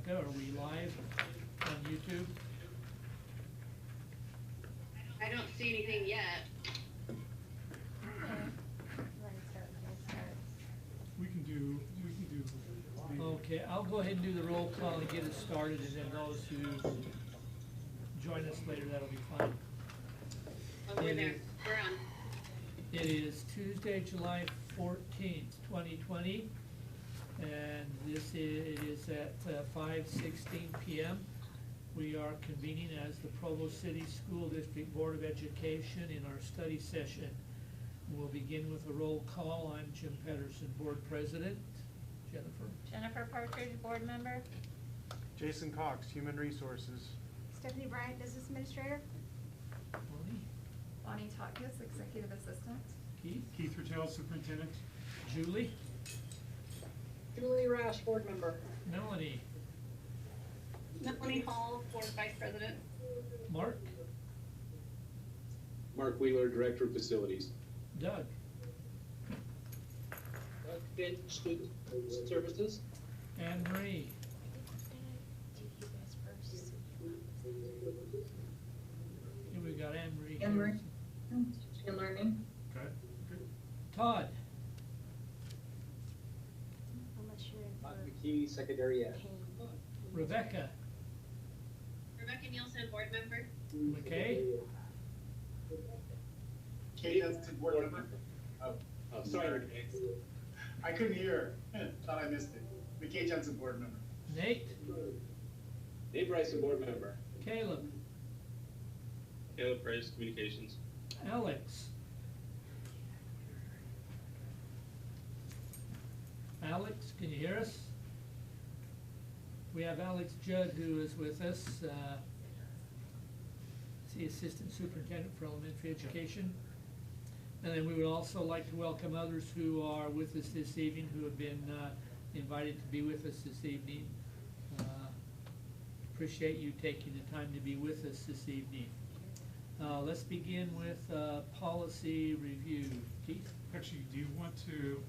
Rebecca, are we live on YouTube? I don't see anything yet. We can do. Okay, I'll go ahead and do the roll call and get it started, and then those who join us later, that'll be fine. Oh, we're there. We're on. It is Tuesday, July 14th, 2020, and it is at 5:16 p.m. We are convening as the Provo City School District Board of Education in our study session. We'll begin with a roll call. I'm Jim Pedersen, Board President. Jennifer. Jennifer Partridge, Board Member. Jason Cox, Human Resources. Stephanie Bryant, Business Administrator. Bonnie. Bonnie Totkus, Executive Assistant. Keith. Keith Rattel, Superintendent. Julie. Julie Rash, Board Member. Melanie. Melanie Hall, Board Vice President. Mark. Mark Wheeler, Director of Facilities. Doug. Doug Finch, Student Services. Anne Marie. Here we got Anne Marie. Anne Marie. And Learning. Okay. Todd. Unless you're in Todd for McKee, Secondary Ed. pain. Rebecca. Rebecca Nielsen, Board Member. McKay. Kate Johnson, board member. Oh, Sorry. I couldn't hear. Thought I missed it. McKay Johnson, board member. Nate. Dave Bryson, Board Member. Caleb. Caleb Price, Communications. Alex. Alex, can you hear us? We have Alex Judd who is with us. He's the Assistant Superintendent for Elementary Education. And then we would also like to welcome others who are with us this evening, who have been invited to be with us this evening. Appreciate you taking the time to be with us this evening. Let's begin with policy review. Keith? Actually, do you want to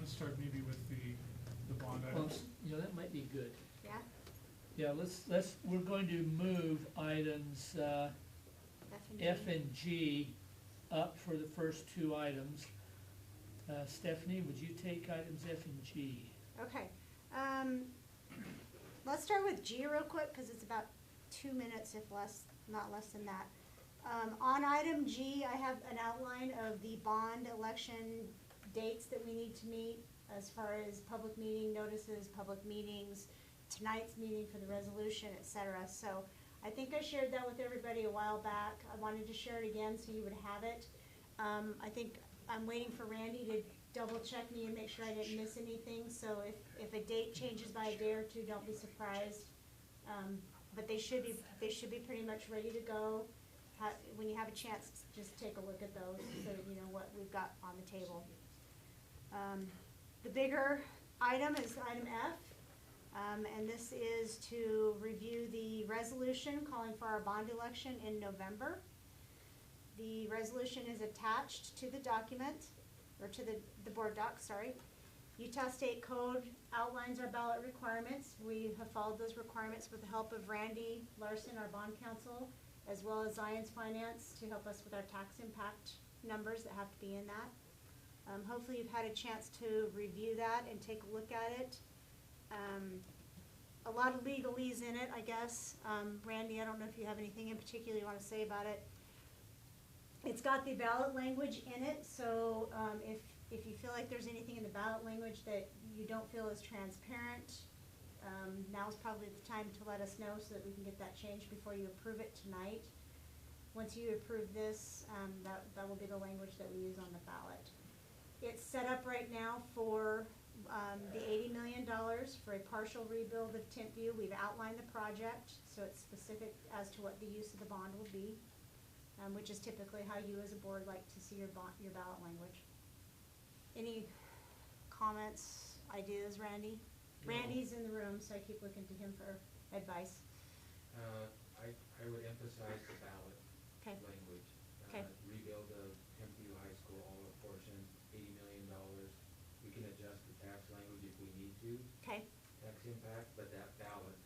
start maybe with the bond Well, items? you know, that might be good. Yeah? Yeah, we're going to move items F and G up for the first two items. Stephanie, would you take items F and G? Okay. Let's start with G real quick because it's about 2 minutes, if less, not less than that. On item G, I have an outline of the bond election dates that we need to meet as far as public meeting notices, public meetings, tonight's meeting for the resolution, etc. So I think I shared that with everybody a while back. I wanted to share it again so you would have it. I think I'm waiting for Randy to double check me and make sure I didn't miss anything. So if a date changes by a day or two, don't be surprised. But they should be pretty much ready to go. When you have a chance, just take a look at those so that you know what we've got on the table. The bigger item is item F, and this is to review the resolution calling for our bond election in November. The resolution is attached to the document, or to the board doc, sorry. Utah State Code outlines our ballot requirements. We have followed those requirements with the help of Randy Larson, our bond counsel, as well as Zion's Finance to help us with our tax impact numbers that have to be in that. Hopefully you've had a chance to review that and take a look at it. A lot of legalese in it, I guess. Randy, I don't know if you have anything in particular you want to say about it. It's got the ballot language in it, so if you feel like there's anything in the ballot language that you don't feel is transparent, now's probably the time to let us know so that we can get that changed before you approve it tonight. Once you approve this, that will be the language that we use on the ballot. It's set up right now for the $80 million for a partial rebuild of Timpview. We've outlined the project, so it's specific as to what the use of the bond will be, which is typically how you as a board like to see your ballot language. Any comments, ideas, Randy? No. Randy's in the room, so I keep looking to him for advice. I would emphasize the ballot language. Rebuild of Timpview High School, all or portion, $80 million. We can adjust the tax language if we need to. Tax impact, but that ballot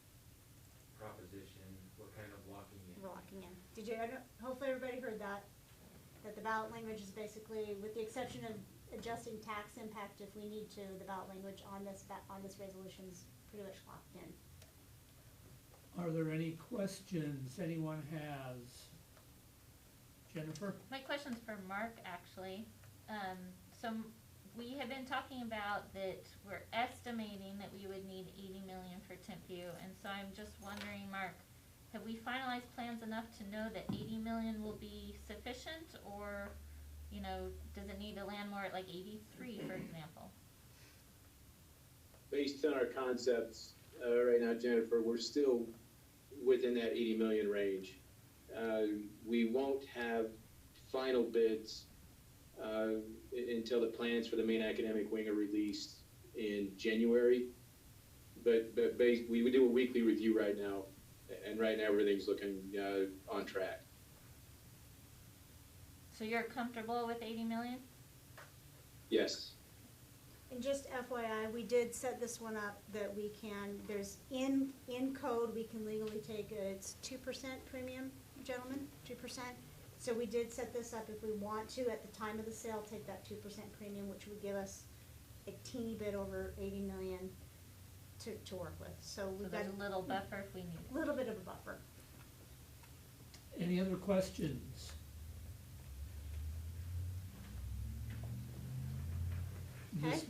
position, we're kind of locking in. We're locking in. Did you, hopefully everybody heard that, that the ballot language is basically, with the exception of adjusting tax impact if we need to, the ballot language on this resolution's pretty much locked in. Are there any questions anyone has? Jennifer? My question's for Mark, actually. So we have been talking about that we're estimating that we would need 80 million for Timpview, and so I'm just wondering, Mark, have we finalized plans enough to know that 80 million will be sufficient, or, you know, does it need to land more at like 83, for example? Based on our concepts, right now, Jennifer, we're still within that 80 million range. We won't have final bids until the plans for the main academic wing are released in January. But we would do a weekly review right now, and right now everything's looking on track. So you're comfortable with 80 million? Yes. And just FYI, we did set this one up that we can, there's in code, we can legally take it's 2% premium, gentlemen, 2%. So we did set this up if we want to, at the time of the sale, take that 2% premium, which would give us a teeny bit over 80 million to work with. So we've got there's a little buffer if we need it. a little bit of a buffer. Any other questions? This-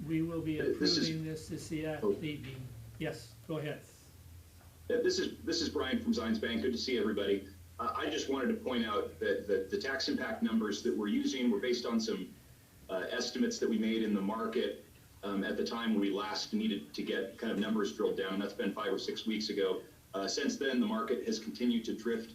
We will be This is- approving this evening. Yes, go ahead. This is Brian from Zions Bank. Good to see everybody. I just wanted to point out that the tax impact numbers that we're using were based on some estimates that we made in the market at the time we last needed to get kind of numbers drilled down. That's been 5 or 6 weeks ago. Since then, the market has continued to drift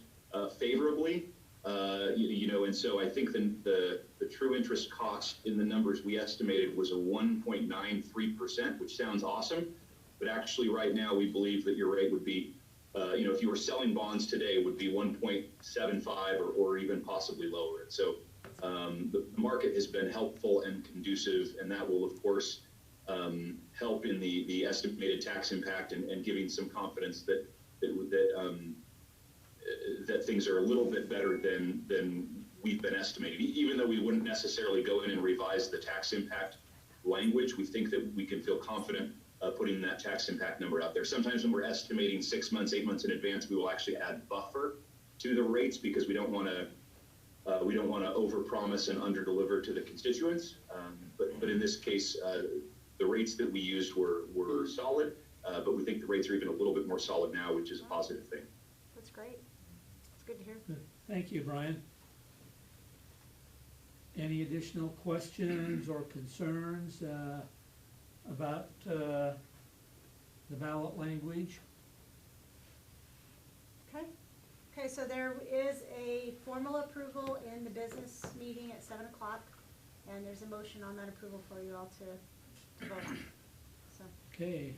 favorably, and so I think the true interest cost in the numbers we estimated was a 1.93%, which sounds awesome. But actually, right now, we believe that your rate would be, if you were selling bonds today, would be 1.75 or even possibly lower. And so the market has been helpful and conducive, and that will, of course, help in the estimated tax impact and giving some confidence that things are a little bit better than we've been estimating. Even though we wouldn't necessarily go in and revise the tax impact language, we think that we can feel confident putting that tax impact number out there. Sometimes when we're estimating 6 months, 8 months in advance, we will actually add buffer to the rates because we don't want to overpromise and underdeliver to the constituents. But in this case, the rates that we used were solid, but we think the rates are even a little bit more solid now, which is a positive thing. That's great. It's good to hear. Good. Thank you, Brian. Any additional questions or concerns about the ballot language? Okay, so there is a formal approval in the business meeting at 7 o'clock, and there's a motion on that approval for you all to vote on. So, Okay.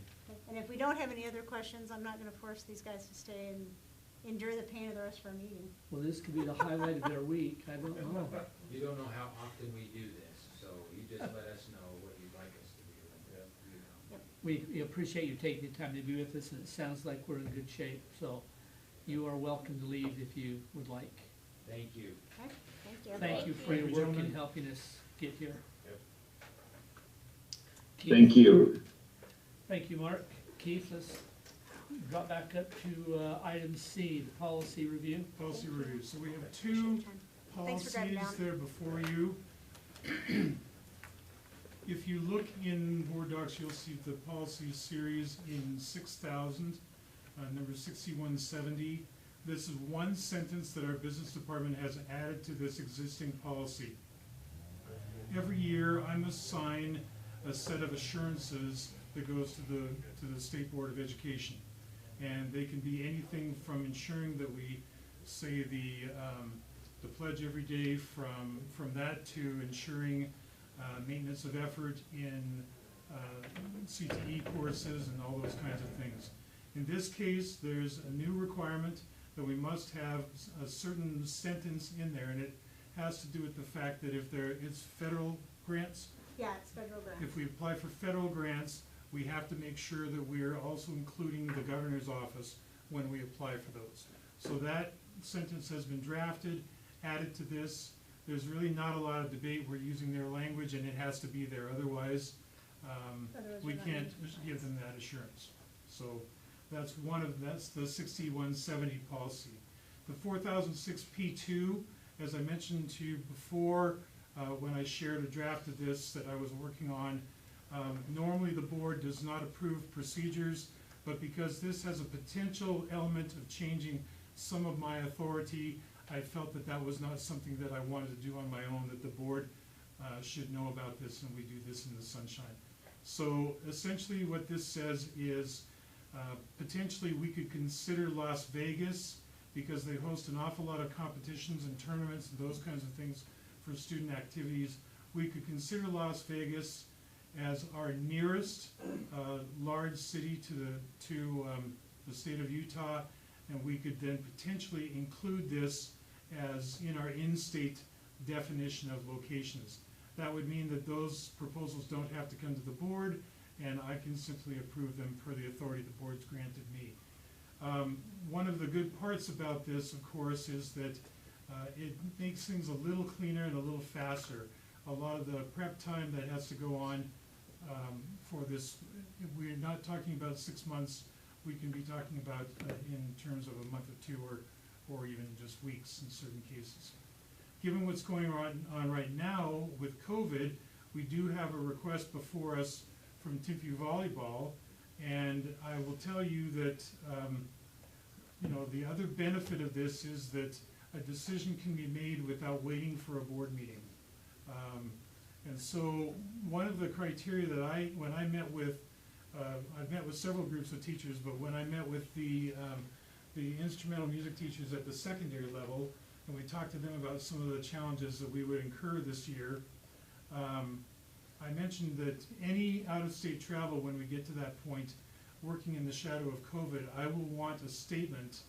and if we don't have any other questions, I'm not gonna force these guys to stay and endure the pain of the rest of our meeting. Well, this could be the highlight of their week. I don't know. You don't know how often we do this, so you just let us know what you'd like us to do. We appreciate you taking the time to be with us, and it sounds like we're in good shape. So you are welcome to leave if you would like. Thank you. Okay, thank you. Thank you for your Thank you, work in gentlemen. helping us get here. Yep. Keith? Thank you. Thank you, Mark. Keith, let's drop back up to item C, the policy review. Policy review. So we have Appreciate two your time. Thanks for driving policies down. there before you. If you look in Board Docs, you'll see the policy series in 6,000, number 6170. This is one sentence that our business department has added to this existing policy. Every year, I must sign a set of assurances that goes to the State Board of Education. And they can be anything from ensuring that we say the pledge every day, from that to ensuring maintenance of effort in CTE courses and all those kinds of things. In this case, there's a new requirement that we must have a certain sentence in there, and it has to do with the fact that if there is federal grants, Yeah, it's federal grant. if we apply for federal grants, we have to make sure that we're also including the governor's office when we apply for those. So that sentence has been drafted, added to this. There's really not a lot of debate. We're using their language and it has to be there. Otherwise, we can't give them that assurance. So that's the 6170 policy. The 4006 P2, as I mentioned to you before, when I shared a draft of this that I was working on, normally the board does not approve procedures, but because this has a potential element of changing some of my authority, I felt that that was not something that I wanted to do on my own, that the board should know about this, and we do this in the sunshine. So essentially what this says is potentially we could consider Las Vegas, because they host an awful lot of competitions and tournaments and those kinds of things for student activities. We could consider Las Vegas as our nearest large city to the state of Utah, and we could then potentially include this as in our in-state definition of locations. That would mean that those proposals don't have to come to the board, and I can simply approve them per the authority the board's granted me. One of the good parts about this, of course, is that it makes things a little cleaner and a little faster. A lot of the prep time that has to go on for this, we're not talking about 6 months. We can be talking about in terms of a month or two, or even just weeks in certain cases. Given what's going on right now with COVID, we do have a request before us from Timpview Volleyball, and I will tell you that the other benefit of this is that a decision can be made without waiting for a board meeting. And so one of the criteria that when I met with, I've met with several groups of teachers, but when I met with the instrumental music teachers at the secondary level, and we talked to them about some of the challenges that we would incur this year, I mentioned that any out-of-state travel, when we get to that point, working in the shadow of COVID, I will want a statement,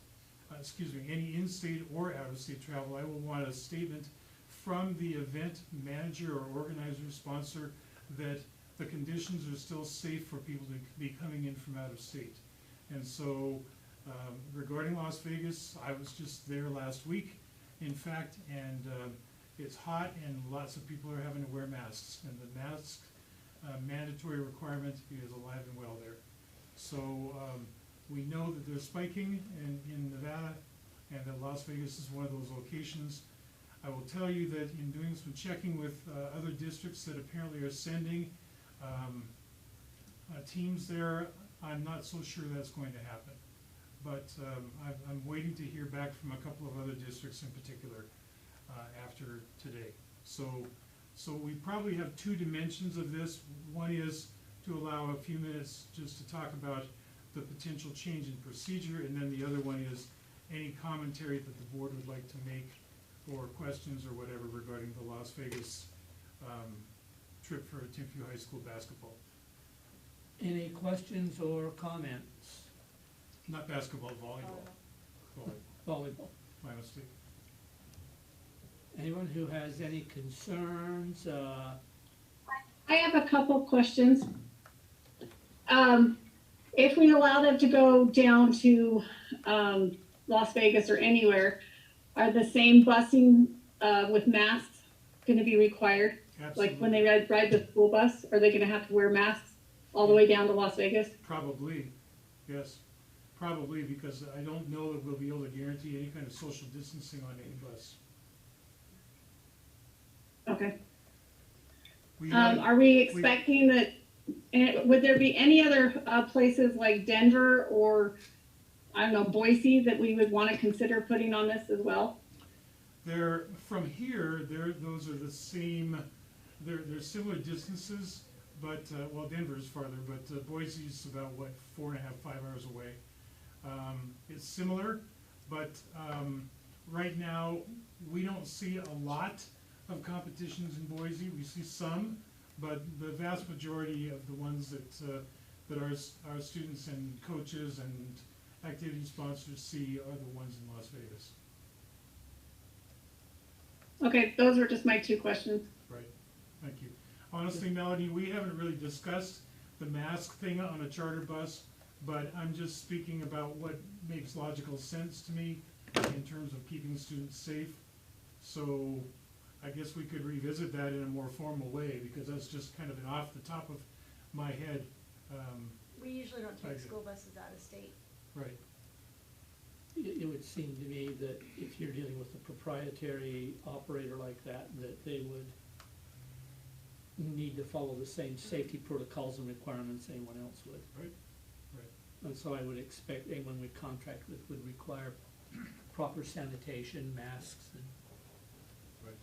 any in-state or out-of-state travel, I will want a statement from the event manager or organizer, sponsor, that the conditions are still safe for people to be coming in from out of state. And so regarding Las Vegas, I was just there last week, in fact, and it's hot and lots of people are having to wear masks, and the mask mandatory requirement is alive and well there. So we know that they're spiking in Nevada, and that Las Vegas is one of those locations. I will tell you that in doing some checking with other districts that apparently are sending teams there, I'm not so sure that's going to happen. But I'm waiting to hear back from a couple of other districts in particular after today. So we probably have two dimensions of this. One is to allow a few minutes just to talk about the potential change in procedure, and then the other one is any commentary that the board would like to make, or questions or whatever regarding the Las Vegas trip for Timpview High School basketball. Any questions or comments? Not basketball, volleyball. Volleyball. My mistake. Anyone who has any concerns? I have a couple questions. If we allow them to go down to Las Vegas or anywhere, are the same busing with masks going to be required? Absolutely. Like when they ride the school bus, are they going to have to wear masks all the way down to Las Vegas? Probably, yes. Probably, because I don't know that we'll be able to guarantee any kind of social distancing on any bus. Okay. Are Are we expecting that, and would there be any other places like Denver or, I don't know, Boise that we would want to consider putting on this as well? From here, those are the same, they're similar distances, but, well, Denver's farther, but Boise's about, 4.5, 5 hours away. It's similar, but right now, we don't see a lot of competitions in Boise. We see some, but the vast majority of the ones that our students and coaches and activity sponsors see are the ones in Las Vegas. Okay, those were just my two questions. Right, thank you. Honestly, Melanie, we haven't really discussed the mask thing on a charter bus, but I'm just speaking about what makes logical sense to me in terms of keeping students safe. So I guess we could revisit that in a more formal way, because that's just kind of an off the top of my head. We usually don't take idea. school buses out of state. Right. It would seem to me that if you're dealing with a proprietary operator like that, that they would need to follow the same safety protocols and requirements anyone else would. Right. Right. And so I would expect anyone we contract with would require proper sanitation, masks, and Right.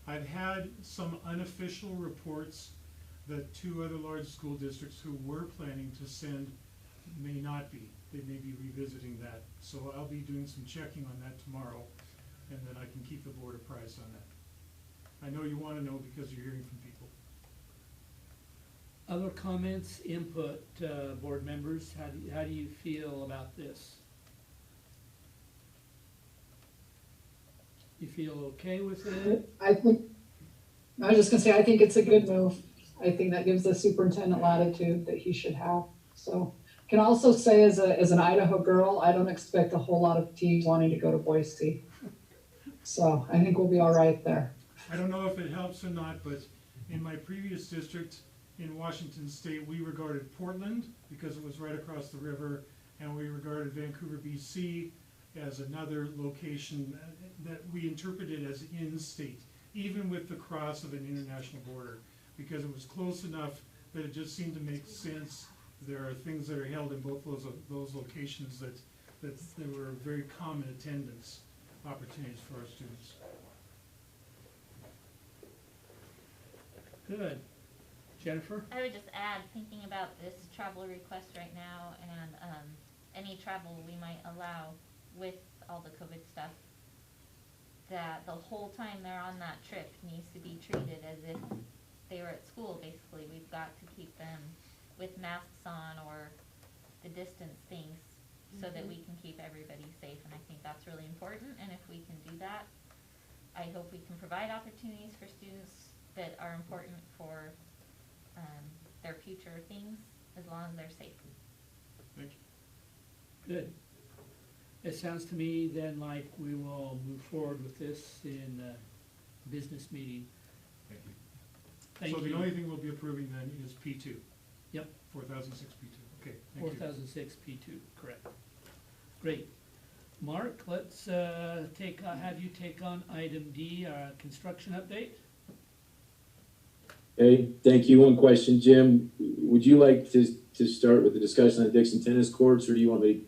I've had some unofficial reports that 2 other large school districts who were planning to send may not be. They may be revisiting that. So I'll be doing some checking on that tomorrow, and then I can keep the board apprised on that. I know you want to know because you're hearing from people. other comments, input, board members. How do you feel about this? You feel okay with it? I was just gonna say, I think it's a good move. I think that gives the superintendent latitude that he should have. So, can also say as an Idaho girl, I don't expect a whole lot of teams wanting to go to Boise. So, I think we'll be all right there. I don't know if it helps or not, but in my previous district in Washington State, we regarded Portland, because it was right across the river, and we regarded Vancouver, BC as another location that we interpreted as in-state, even with the cross of an international border, because it was close enough that it just seemed to make sense. There are things that are held in both those locations that there were very common attendance opportunities for our students. Good. Jennifer? I would just add, thinking about this travel request right now and any travel we might allow with all the COVID stuff, that the whole time they're on that trip needs to be treated as if they were at school, basically. We've got to keep them with masks on or the distance things so that we can keep everybody safe, and I think that's really important, and if we can do that, I hope we can provide opportunities for students that are important for their future things, as long as they're safe. Thank you. Good. It sounds to me then like we will move forward with this in a business meeting. Thank you. Thank So you. the only thing we'll be approving then is P2. Yep. 4006 P2. Okay, thank you. 4006 P2, correct. Great. Mark, let's have you take on item D, construction update. Okay, thank you. One question, Jim. Would you like to start with the discussion on Dixon tennis courts, or do you want me?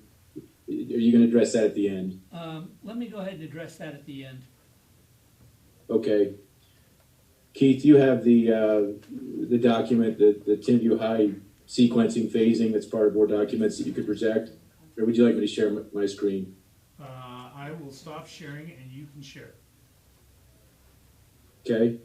Are you going to address that at the end? Let me go ahead and address that at the end. Okay. Keith, you have the document, the Timview High sequencing phasing that's part of board documents that you could project, or would you like me to share my screen? I will stop sharing and you can share. Okay.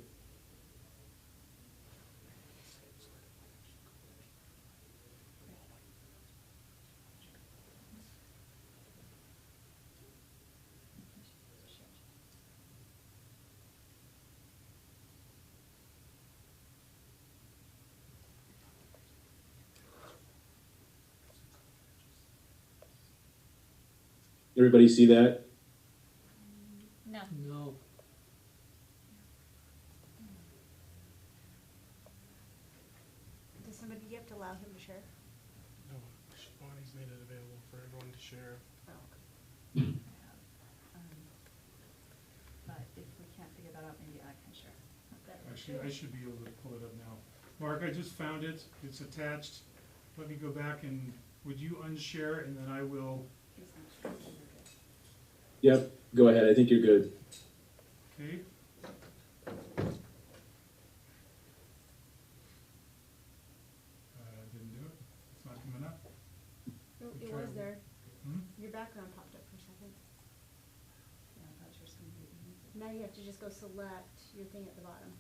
Everybody see that? No. No. Does somebody, you have to allow him to share? No, Bonnie's made it available for everyone to share. Oh. But if we can't figure that out, maybe I can share. Actually, I should be able to pull it up now. Mark, I just found it. It's attached. Let me go back and would you unshare and then I will. Yep, go ahead. I think you're good. Okay. Didn't do it. It's not coming up. No, We it tried. was there. Hmm? Your background popped up for a second. Yeah, I thought you were just gonna be. Now you have to just go select your thing at the bottom.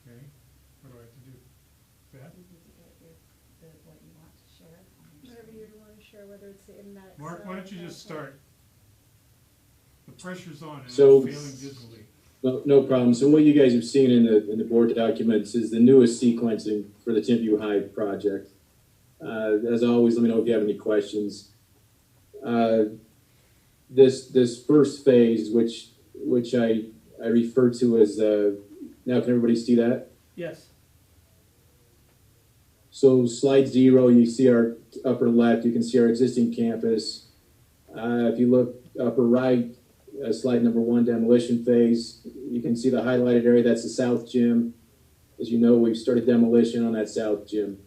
Okay. What do I have to do? That? You need to get what you want to share on your Whatever screen. you want to share, whether it's in that. Mark, why don't you just start? The pressure's on and So- I'm failing dismally. No problem. So what you guys have seen in the board documents is the newest sequencing for the Timpview High project. As always, let me know if you have any questions. This first phase, which I refer to as, now can everybody see that? Yes. So slide 0, you see our upper left, you can see our existing campus. If you look upper right, slide number 1, demolition phase, you can see the highlighted area, that's the south gym. As you know, we've started demolition on that south gym.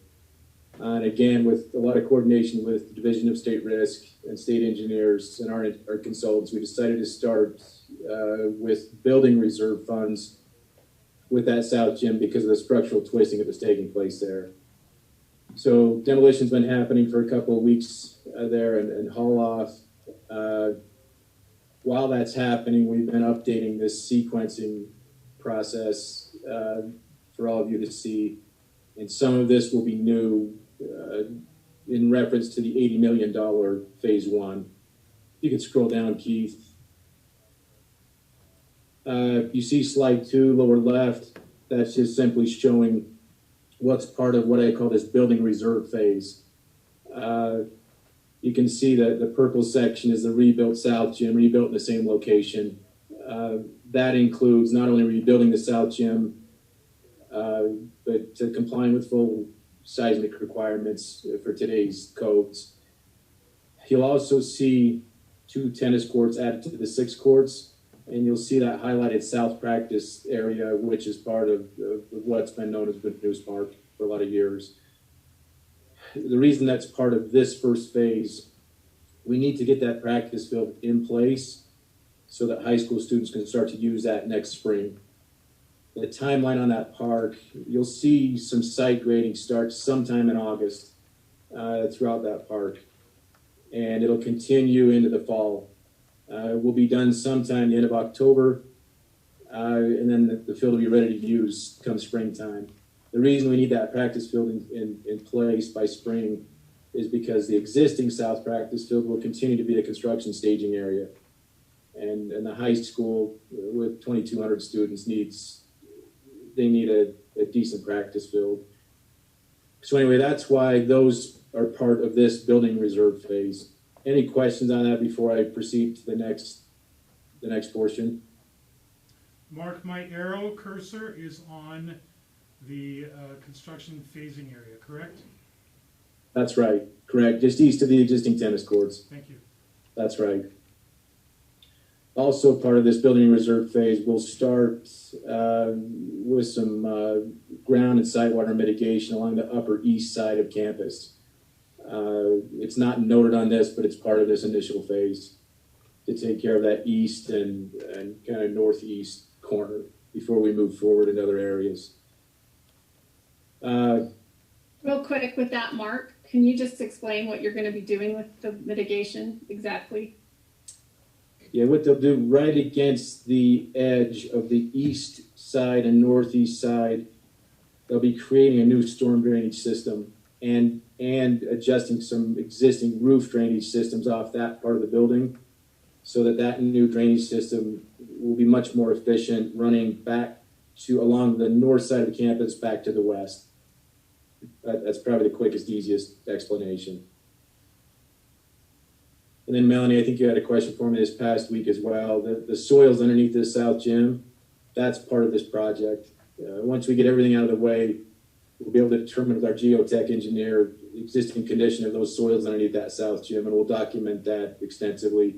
And again, with a lot of coordination with the Division of State Risk and state engineers and our consultants, we decided to start with building reserve funds with that south gym because of the structural twisting that was taking place there. So demolition's been happening for a couple of weeks there and haul off. While that's happening, we've been updating this sequencing process for all of you to see. And some of this will be new in reference to the $80 million phase 1. You can scroll down, Keith. You see slide 2, lower left, that's just simply showing what's part of what I call this building reserve phase. You can see that the purple section is the rebuilt south gym, rebuilt in the same location. That includes not only rebuilding the south gym, but complying with full seismic requirements for today's codes. You'll also see 2 tennis courts added to the 6 courts, and you'll see that highlighted south practice area, which is part of what's been known as the News Park for a lot of years. The reason that's part of this first phase, we need to get that practice field in place so that high school students can start to use that next spring. The timeline on that park, you'll see some site grading start sometime in August throughout that park, and it'll continue into the fall. Will be done sometime the end of October, and then the field will be ready to use come springtime. The reason we need that practice field in place by spring is because the existing south practice field will continue to be the construction staging area. And the high school with 2,200 students need a decent practice field. So anyway, that's why those are part of this building reserve phase. Any questions on that before I proceed to the next portion? Mark, my arrow cursor is on the construction phasing area, correct? That's right, correct. Just east of the existing tennis courts. Thank you. That's right. Also part of this building reserve phase, we'll start with some ground and site water mitigation along the upper east side of campus. It's not noted on this, but it's part of this initial phase to take care of that east and kind of northeast corner before we move forward in other areas. Real quick with that, Mark, can you just explain what you're going to be doing with the mitigation exactly? Yeah, what they'll do right against the edge of the east side and northeast side, they'll be creating a new storm drainage system and adjusting some existing roof drainage systems off that part of the building so that new drainage system will be much more efficient running back to along the north side of the campus back to the west. That's probably the quickest, easiest explanation. And then Melanie, I think you had a question for me this past week as well. The soils underneath this south gym, that's part of this project. Once we get everything out of the way, we'll be able to determine with our geotech engineer the existing condition of those soils underneath that south gym, and we'll document that extensively.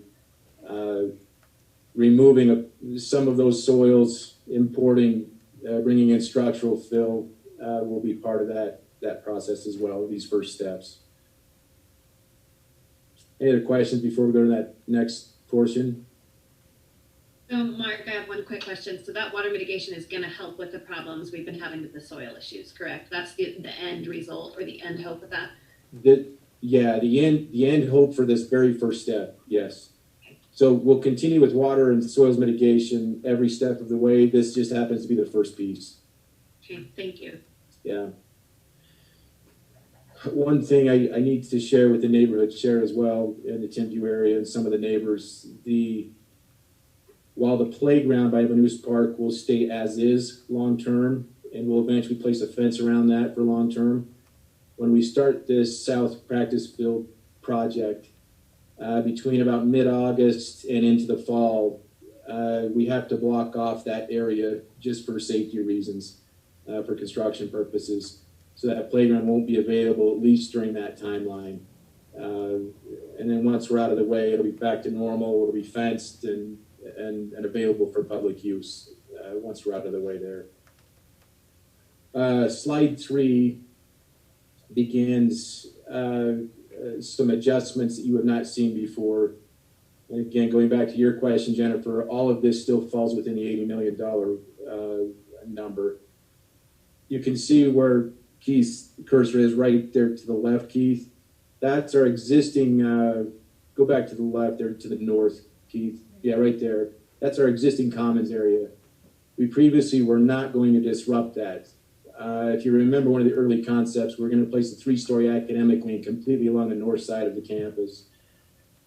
Removing some of those soils, importing, bringing in structural fill will be part of that process as well, these first steps. Any other questions before we go to that next portion? Mark, I have one quick question. So that water mitigation is going to help with the problems we've been having with the soil issues, correct? That's the end result or the end hope of that? The end hope for this very first step, yes. So we'll continue with water and soils mitigation every step of the way. This just happens to be the first piece. Okay, thank you. Yeah. One thing I need to share with the neighborhood, share as well in the Timpview area and some of the neighbors, the while the playground by Manus Park will stay as is long-term, and we'll eventually place a fence around that for long-term. When we start this South Practice Field project, between about mid-August and into the fall, we have to block off that area just for safety reasons, for construction purposes. So that playground won't be available at least during that timeline. And then once we're out of the way, it'll be back to normal. It'll be fenced and available for public use once we're out of the way there. Slide 3 begins some adjustments that you have not seen before. And again, going back to your question, Jennifer, all of this still falls within the $80 million number. You can see where Keith's cursor is right there to the left, Keith. That's our existing, go back to the left there to the north, Keith. Yeah, right there. That's our existing commons area. We previously were not going to disrupt that. If you remember one of the early concepts, we're going to place a 3-story academic wing completely along the north side of the campus.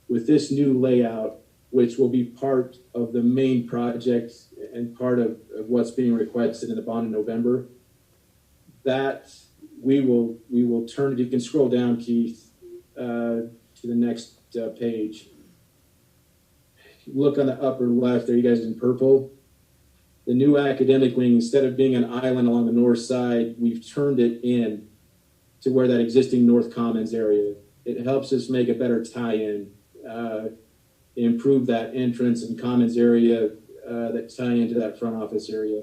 With this new layout, which will be part of the main project and part of what's being requested in the bond in November, that we will turn, if you can scroll down, Keith, to the next page. Look on the upper left there, you guys in purple. The new academic wing, instead of being an island along the north side, we've turned it in to where that existing North Commons area. It helps us make a better tie-in, improve that entrance and commons area that tie into that front office area.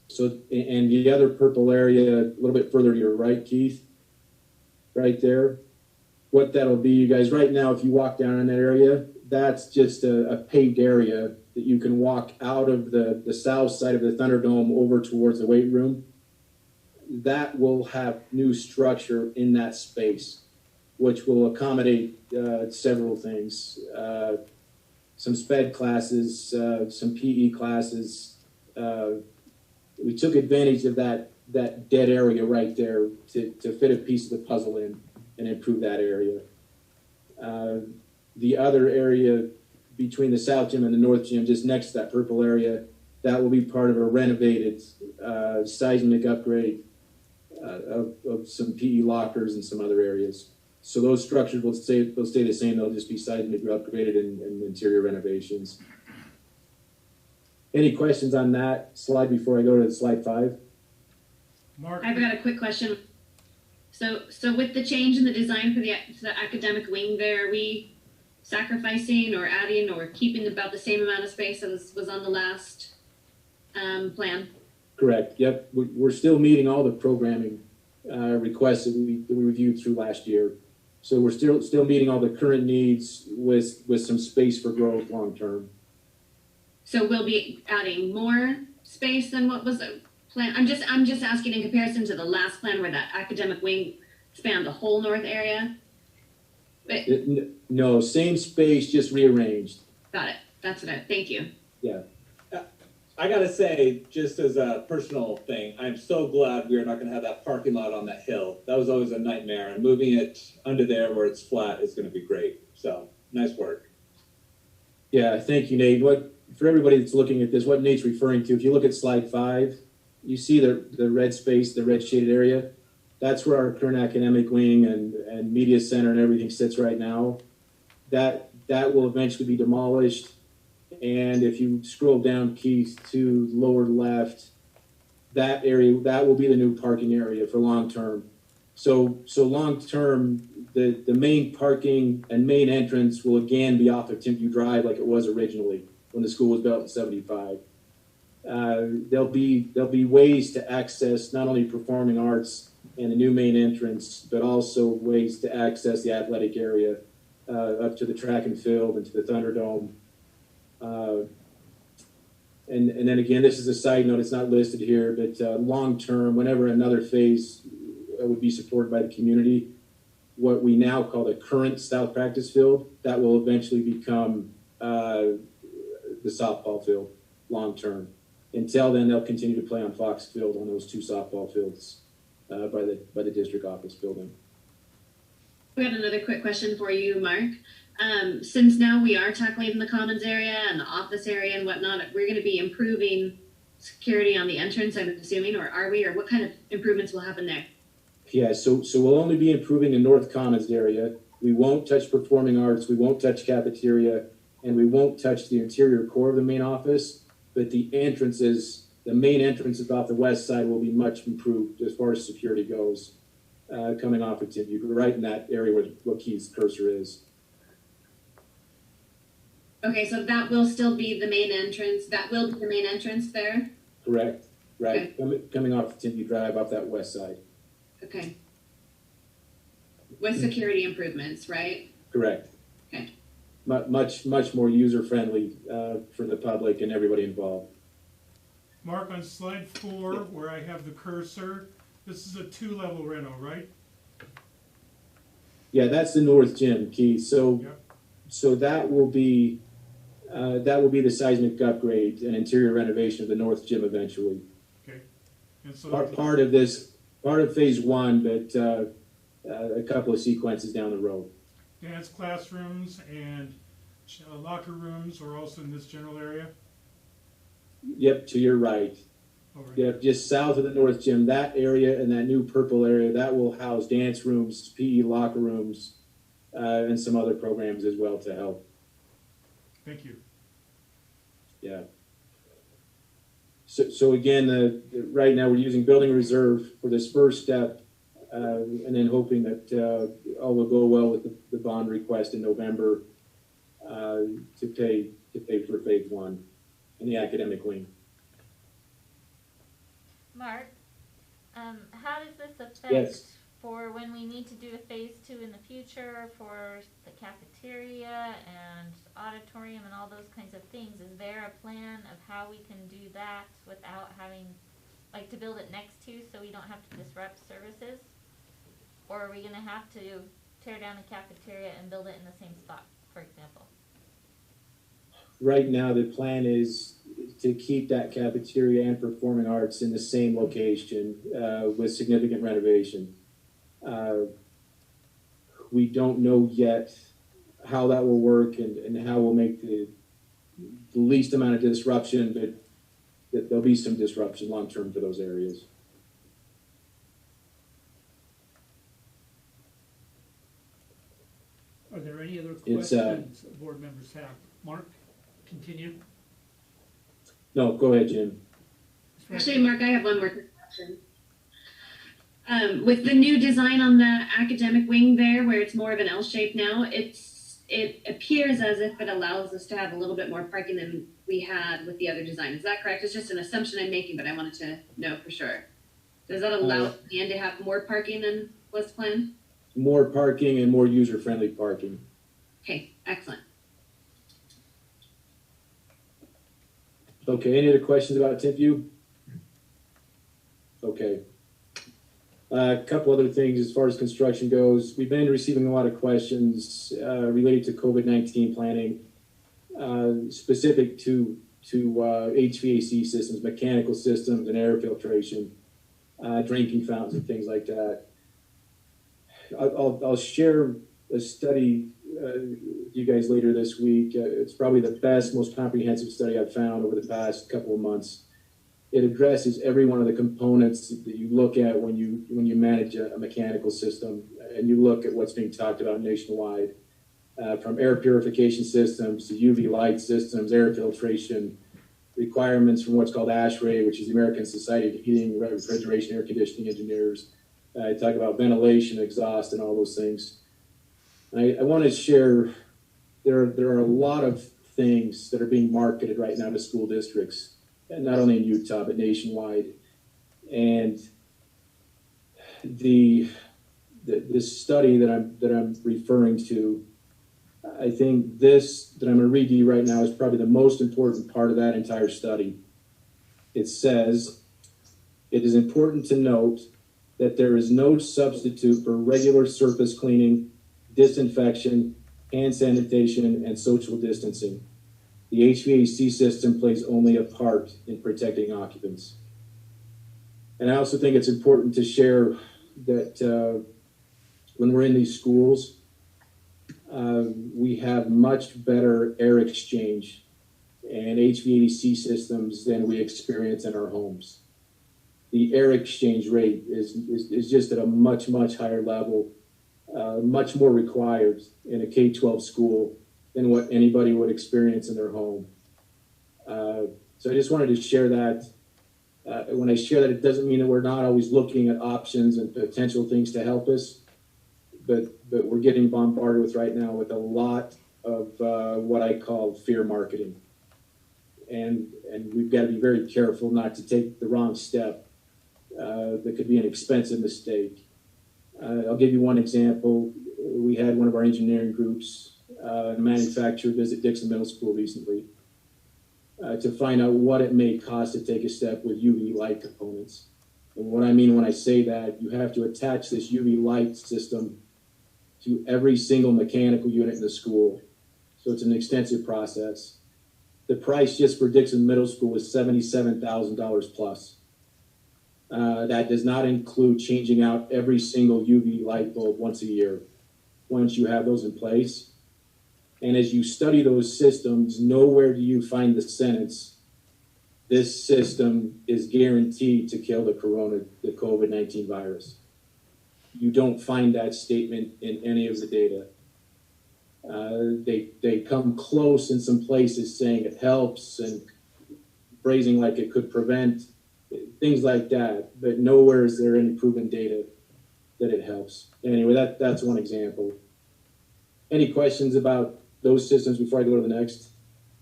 So, and the other purple area, a little bit further to your right, Keith, right there. What that'll be, you guys, right now, if you walk down in that area, that's just a paved area that you can walk out of the south side of the Thunderdome over towards the weight room. That will have new structure in that space, which will accommodate several things. Some SPED classes, some PE classes. We took advantage of that dead area right there to fit a piece of the puzzle in and improve that area. The other area between the south gym and the north gym, just next to that purple area, that will be part of a renovated seismic upgrade of some PE lockers and some other areas. So those structures will stay the same. They'll just be seismic upgraded and interior renovations. Any questions on that slide before I go to slide 5? Mark, I've got a quick question. So with the change in the design for the academic wing there, are we sacrificing or adding or keeping about the same amount of space as was on the last plan? Correct. Yep. We're still meeting all the programming requests that we reviewed through last year. So we're still meeting all the current needs with some space for growth long term. So we'll be adding more space than what was planned. I'm just asking in comparison to the last plan where that academic wing spanned the whole north area. No, same space, just rearranged. Got it. That's what thank you. Yeah. I gotta say, just as a personal thing, I'm so glad we are not gonna have that parking lot on that hill. That was always a nightmare, and moving it under there where it's flat is gonna be great. So, nice work. Yeah, thank you, Nate. For everybody that's looking at this, what Nate's referring to, if you look at slide 5, you see the red space, the red shaded area. That's where our current academic wing and media center and everything sits right now. That will eventually be demolished. And if you scroll down, Keith, to lower left, that area, that will be the new parking area for long term. So long term, the main parking and main entrance will again be off of Timpview Drive like it was originally when the school was built in '75. There'll be ways to access not only performing arts and the new main entrance, but also ways to access the athletic area up to the track and field and to the Thunderdome. And then again, this is a side note, it's not listed here, but long term, whenever another phase would be supported by the community, what we now call the current South Practice Field, that will eventually become the softball field long term. Until then, they'll continue to play on Fox Field on those 2 softball fields by the district office building. We got another quick question for you, Mark. Since now we are tackling the commons area and the office area and whatnot, we're going to be improving security on the entrance, I'm assuming, or are we, or what kind of improvements will happen there? Yeah, so we'll only be improving the North Commons area. We won't touch performing arts, we won't touch cafeteria, and we won't touch the interior core of the main office, but the entrances, the main entrances off the west side will be much improved as far as security goes, coming off of Timpview, right in that area where Keith's cursor is. Okay, so that will still be the main entrance, that will be the main entrance there? Correct, right, Okay. coming off Timpview Drive off that west side. Okay. With security improvements, right? Correct. Okay. Much more user-friendly for the public and everybody involved. Mark, on slide 4, where I have the cursor, this is a 2-level reno, right? Yeah, that's the north gym, Keith. So, Yep. so that will be the seismic upgrade and interior renovation of the north gym eventually. Okay. And so Part of phase 1, but a couple of sequences down the road. dance classrooms and locker rooms are also in this general area? Yep, to your right. Over Yep, just south of the north gym, that area and that new purple area, that will house dance rooms, PE locker rooms, and some other programs as well to help. Thank you. Yeah. So again, right now we're using building reserve for this first step, and then hoping that all will go well with the bond request in November to pay for phase 1 in the academic wing. Mark, how does this affect Yes. for when we need to do a phase 2 in the future for the cafeteria and auditorium and all those kinds of things? Is there a plan of how we can do that without having, like, to build it next to so we don't have to disrupt services? Or are we gonna have to tear down the cafeteria and build it in the same spot, for example? Right now, the plan is to keep that cafeteria and performing arts in the same location with significant renovation. We don't know yet how that will work and how we'll make the least amount of disruption, but there'll be some disruption long term for those areas. Are there any other It's, questions board members have? Mark, continue. No, go ahead, Jim. Actually, Mark, I have one more question. With the new design on the academic wing there, where it's more of an L shape now, it appears as if it allows us to have a little bit more parking than we had with the other design. Is that correct? It's just an assumption I'm making, but I wanted to know for sure. Does that allow Dan to have more parking than was planned? More parking and more user-friendly parking. Okay, excellent. Okay, any other questions about Timpview? Okay. A couple other things as far as construction goes. We've been receiving a lot of questions related to COVID-19 planning, specific to HVAC systems, mechanical systems, and air filtration, drinking fountains, and things like that. I'll share a study with you guys later this week. It's probably the best, most comprehensive study I've found over the past couple of months. It addresses every one of the components that you look at when you manage a mechanical system, and you look at what's being talked about nationwide, from air purification systems to UV light systems, air filtration, requirements from what's called ASHRAE, which is the American Society of Heating, Refrigeration, Air Conditioning Engineers. I talk about ventilation, exhaust, and all those things. I want to share, there are a lot of things that are being marketed right now to school districts, and not only in Utah, but nationwide. And this study that I'm referring to, I think this that I'm going to read to you right now is probably the most important part of that entire study. It says, it is important to note that there is no substitute for regular surface cleaning, disinfection, hand sanitation, and social distancing. The HVAC system plays only a part in protecting occupants. And I also think it's important to share that when we're in these schools, we have much better air exchange and HVAC systems than we experience in our homes. The air exchange rate is just at a much, much higher level, much more required in a K-12 school than what anybody would experience in their home. So I just wanted to share that. When I share that, it doesn't mean that we're not always looking at options and potential things to help us, but we're getting bombarded with right now with a lot of what I call fear marketing. And we've got to be very careful not to take the wrong step. That could be an expensive mistake. I'll give you one example. We had one of our engineering groups, a manufacturer, visit Dixon Middle School recently to find out what it may cost to take a step with UV light components. And what I mean when I say that, you have to attach this UV light system to every single mechanical unit in the school. So it's an extensive process. The price just for Dixon Middle School was $77,000 plus. That does not include changing out every single UV light bulb once a year, once you have those in place. And as you study those systems, nowhere do you find the sentence, this system is guaranteed to kill the COVID-19 virus. You don't find that statement in any of the data. They come close in some places saying it helps and phrasing like it could prevent, things like that, but nowhere is there any proven data that it helps. Anyway, that's one example. Any questions about those systems before I go to the next?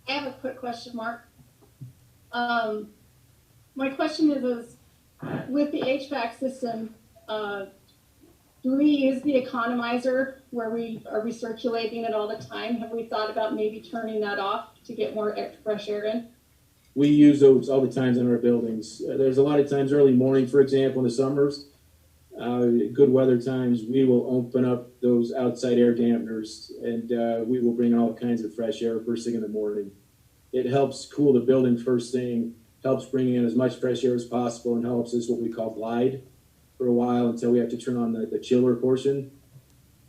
I have a quick question, Mark. My question is with the HVAC system, do we use the economizer where we are recirculating it all the time? Have we thought about maybe turning that off to get more fresh air in? We use those all the times in our buildings. There's a lot of times early morning, for example, in the summers, good weather times, we will open up those outside air dampeners and we will bring all kinds of fresh air first thing in the morning. It helps cool the building first thing, helps bring in as much fresh air as possible, and helps us what we call glide for a while until we have to turn on the chiller portion.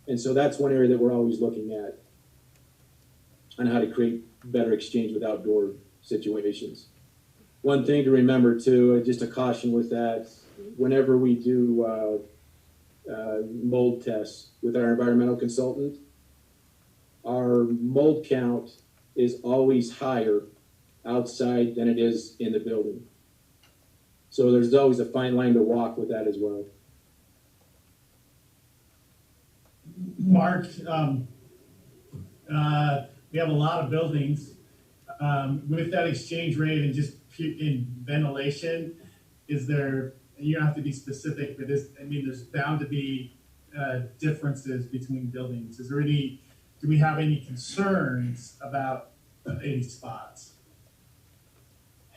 And so that's one area that we're always looking at on how to create better exchange with outdoor situations. One thing to remember too, just a caution with that, whenever we do mold tests with our environmental consultant, our mold count is always higher outside than it is in the building. So there's always a fine line to walk with that as well. Mark, we have a lot of buildings. With that exchange rate and just in ventilation, is there, you don't have to be specific, but there's bound to be differences between buildings. Is there any, do we have any concerns about any spots?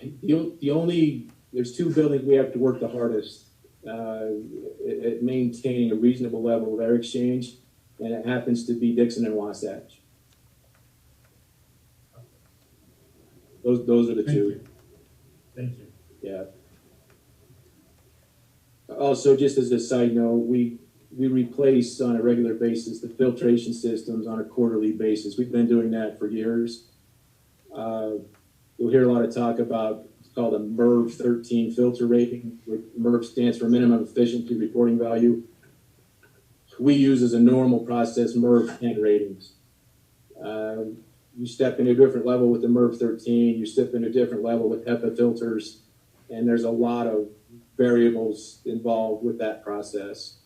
There's two buildings we have to work the hardest at maintaining a reasonable level of air exchange, and it happens to be Dixon and Wasatch. Those are the two. Thank you. Yeah. Also, just as a side note, we replace on a regular basis the filtration systems on a quarterly basis. We've been doing that for years. You'll hear a lot of talk about, it's called a MERV 13 filter rating. MERV stands for minimum efficiency reporting value. We use as a normal process MERV 10 ratings. You step into a different level with the MERV 13, you step into a different level with HEPA filters, and there's a lot of variables involved with that process.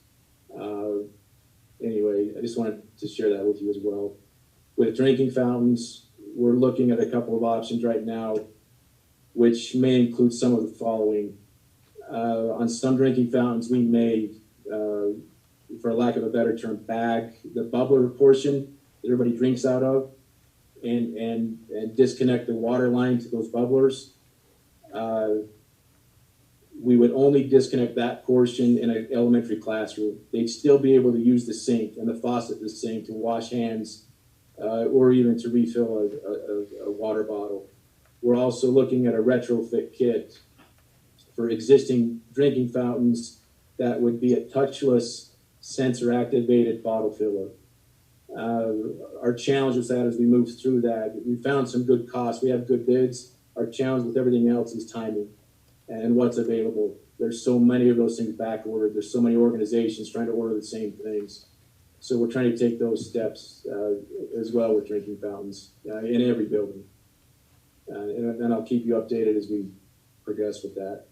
Anyway, I just wanted to share that with you as well. With drinking fountains, we're looking at a couple of options right now, which may include some of the following. On some drinking fountains, we may, for lack of a better term, bag the bubbler portion that everybody drinks out of and disconnect the water line to those bubblers. We would only disconnect that portion in an elementary classroom. They'd still be able to use the sink and the faucet of the sink to wash hands or even to refill a water bottle. We're also looking at a retrofit kit for existing drinking fountains that would be a touchless, sensor-activated bottle filler. our challenge with that as we move through that, we found some good costs. We have good bids. Our challenge with everything else is timing and what's available. There's so many of those things back ordered. There's so many organizations trying to order the same things. So we're trying to take those steps as well with drinking fountains in every building. And I'll keep you updated as we progress with that.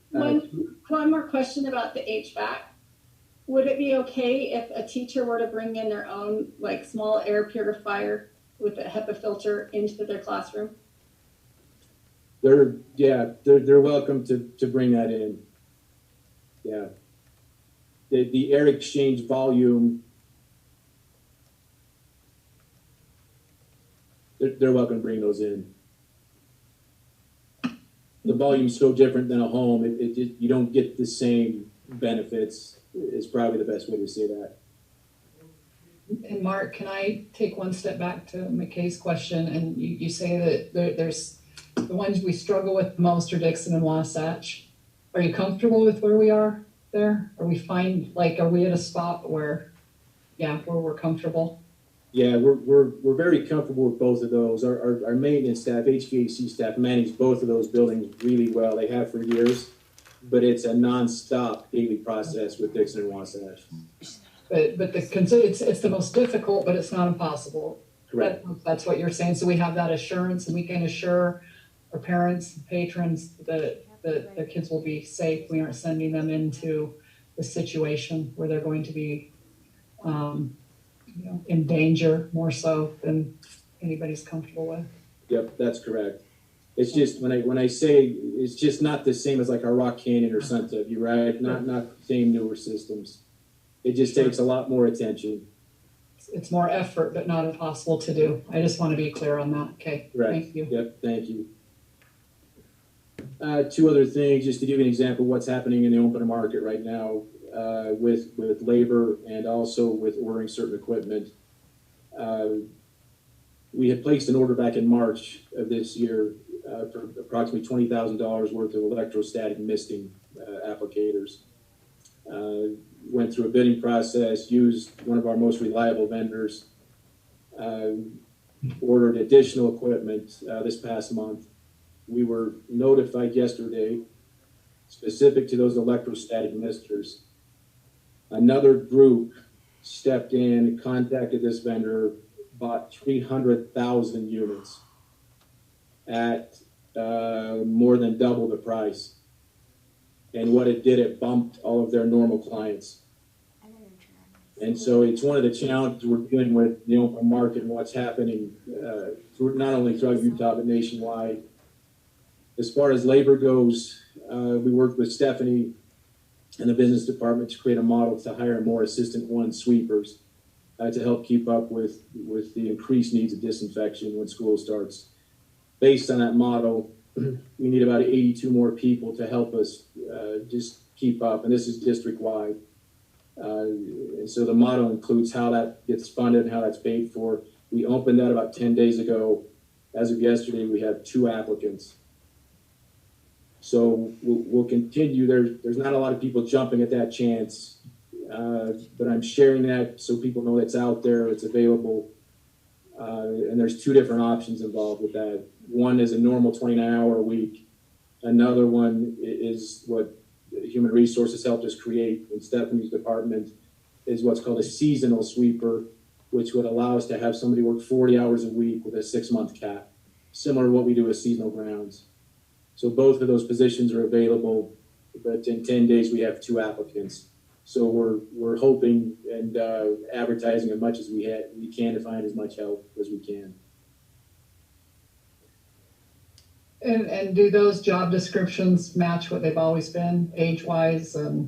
One more question about the HVAC. Would it be okay if a teacher were to bring in their own like small air purifier with a HEPA filter into their classroom? They're welcome to bring that in. Yeah. The air exchange volume, they're welcome to bring those in. The volume's so different than a home, you don't get the same benefits, is probably the best way to say that. And Mark, can I take one step back to McKay's question? And you say that there's the ones we struggle with most are Dixon and Wasatch. Are you comfortable with where we are there? Are we at a spot where we're comfortable? Yeah, we're very comfortable with both of those. Our maintenance staff, HVAC staff, manage both of those buildings really well. They have for years, but it's a nonstop daily process with Dixon and Wasatch. But it's the most difficult, but it's not impossible. Correct. That's what you're saying. So we have that assurance, and we can assure our parents, patrons that their kids will be safe. We aren't sending them into the situation where they're going to be in danger more so than anybody's comfortable with. Yep, that's correct. It's just when I say it's just not the same as like our Rock Canyon or Suntec, you're right. Not the same newer systems. It just takes a lot more attention. It's more effort, but not impossible to do. I just want to be clear on that. Okay. Right. Thank you. Yep. Thank you. Two other things, just to give you an example of what's happening in the open market right now with labor and also with ordering certain equipment. We had placed an order back in March of this year for approximately $20,000 worth of electrostatic misting applicators. Went through a bidding process, used one of our most reliable vendors, ordered additional equipment this past month. We were notified yesterday, specific to those electrostatic misters. Another group stepped in, contacted this vendor, bought 300,000 units at more than double the price. And what it did, it bumped all of their normal clients. And so it's one of the challenges we're dealing with the open market and what's happening not only throughout Utah, but nationwide. As far as labor goes, we worked with Stephanie and the business department to create a model to hire more Assistant 1 sweepers to help keep up with the increased needs of disinfection when school starts. Based on that model, we need about 82 more people to help us just keep up, and this is district-wide. And so the model includes how that gets funded and how that's paid for. We opened that about 10 days ago. As of yesterday, we have 2 applicants. So we'll continue. There's not a lot of people jumping at that chance, but I'm sharing that so people know it's out there, it's available. And there's 2 different options involved with that. One is a normal 29-hour week. Another one is what Human Resources helped us create in Stephanie's department, is what's called a seasonal sweeper, which would allow us to have somebody work 40 hours a week with a 6-month cap, similar to what we do with seasonal grounds. So both of those positions are available, but in 10 days we have 2 applicants. So we're hoping and advertising as much as we can to find as much help as we can. And do those job descriptions match what they've always been, age-wise, or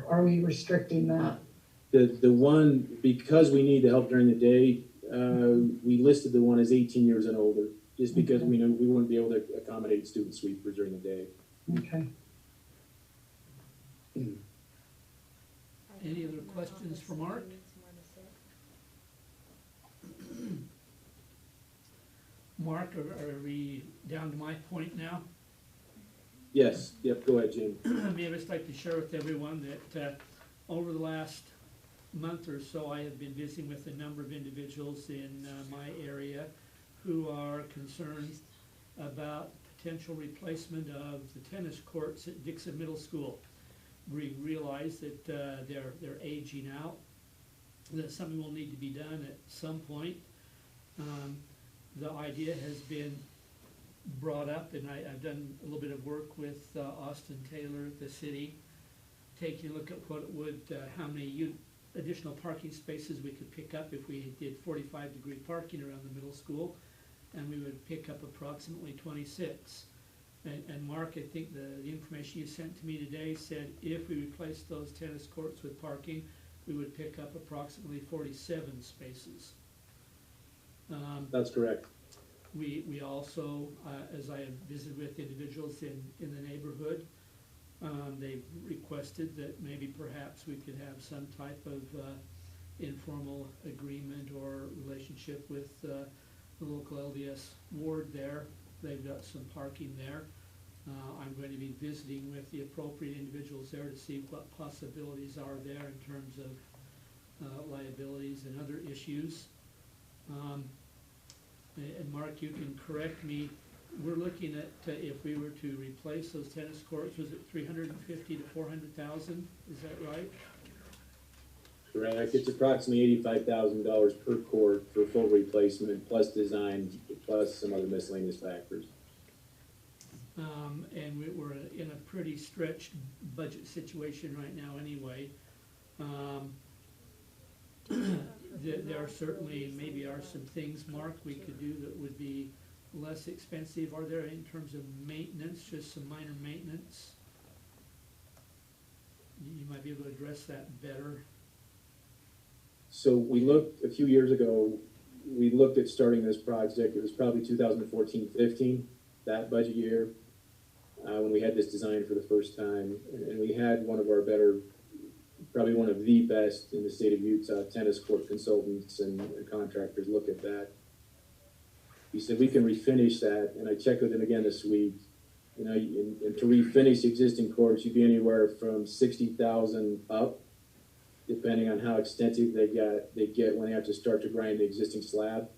are we restricting that? The one, because we need the help during the day, we listed the one as 18 years and older, just because we know we wouldn't be able to accommodate student sweepers during the day. Okay. Any other questions for Mark? Mark, are we down to my point now? Yes. Yep. Go ahead, Jim. Maybe I'd just like to share with everyone that over the last month or so, I have been visiting with a number of individuals in my area who are concerned about potential replacement of the tennis courts at Dixon Middle School. We realize that they're aging out, that something will need to be done at some point. The idea has been brought up, and I've done a little bit of work with Austin Taylor, the city, taking a look at what it would, how many additional parking spaces we could pick up if we did 45-degree parking around the middle school, and we would pick up approximately 26. And Mark, I think the information you sent to me today said if we replaced those tennis courts with parking, we would pick up approximately 47 spaces. That's correct. We also, as I have visited with individuals in the neighborhood, they've requested that maybe perhaps we could have some type of informal agreement or relationship with the local LDS ward there. They've got some parking there. I'm going to be visiting with the appropriate individuals there to see what possibilities are there in terms of liabilities and other issues. And Mark, you can correct me, we're looking at, if we were to replace those tennis courts, was it 350 to 400,000? Is that right? Correct. It's approximately $85,000 per court for full replacement, plus design, plus some other miscellaneous factors. And we're in a pretty stretched budget situation right now anyway. There are certainly, maybe are some things, Mark, we could do that would be less expensive. Are there, in terms of maintenance, just some minor maintenance? You might be able to address that better. So we looked, a few years ago, we looked at starting this project. It was probably 2014-15, that budget year, when we had this design for the first time. And we had one of our better, probably one of the best in the state of Utah tennis court consultants and contractors look at that. He said, we can refinish that, and I checked with him again this week. You know, and to refinish existing courts, you'd be anywhere from $60,000 up, depending on how extensive they get when they have to start to grind the existing slab.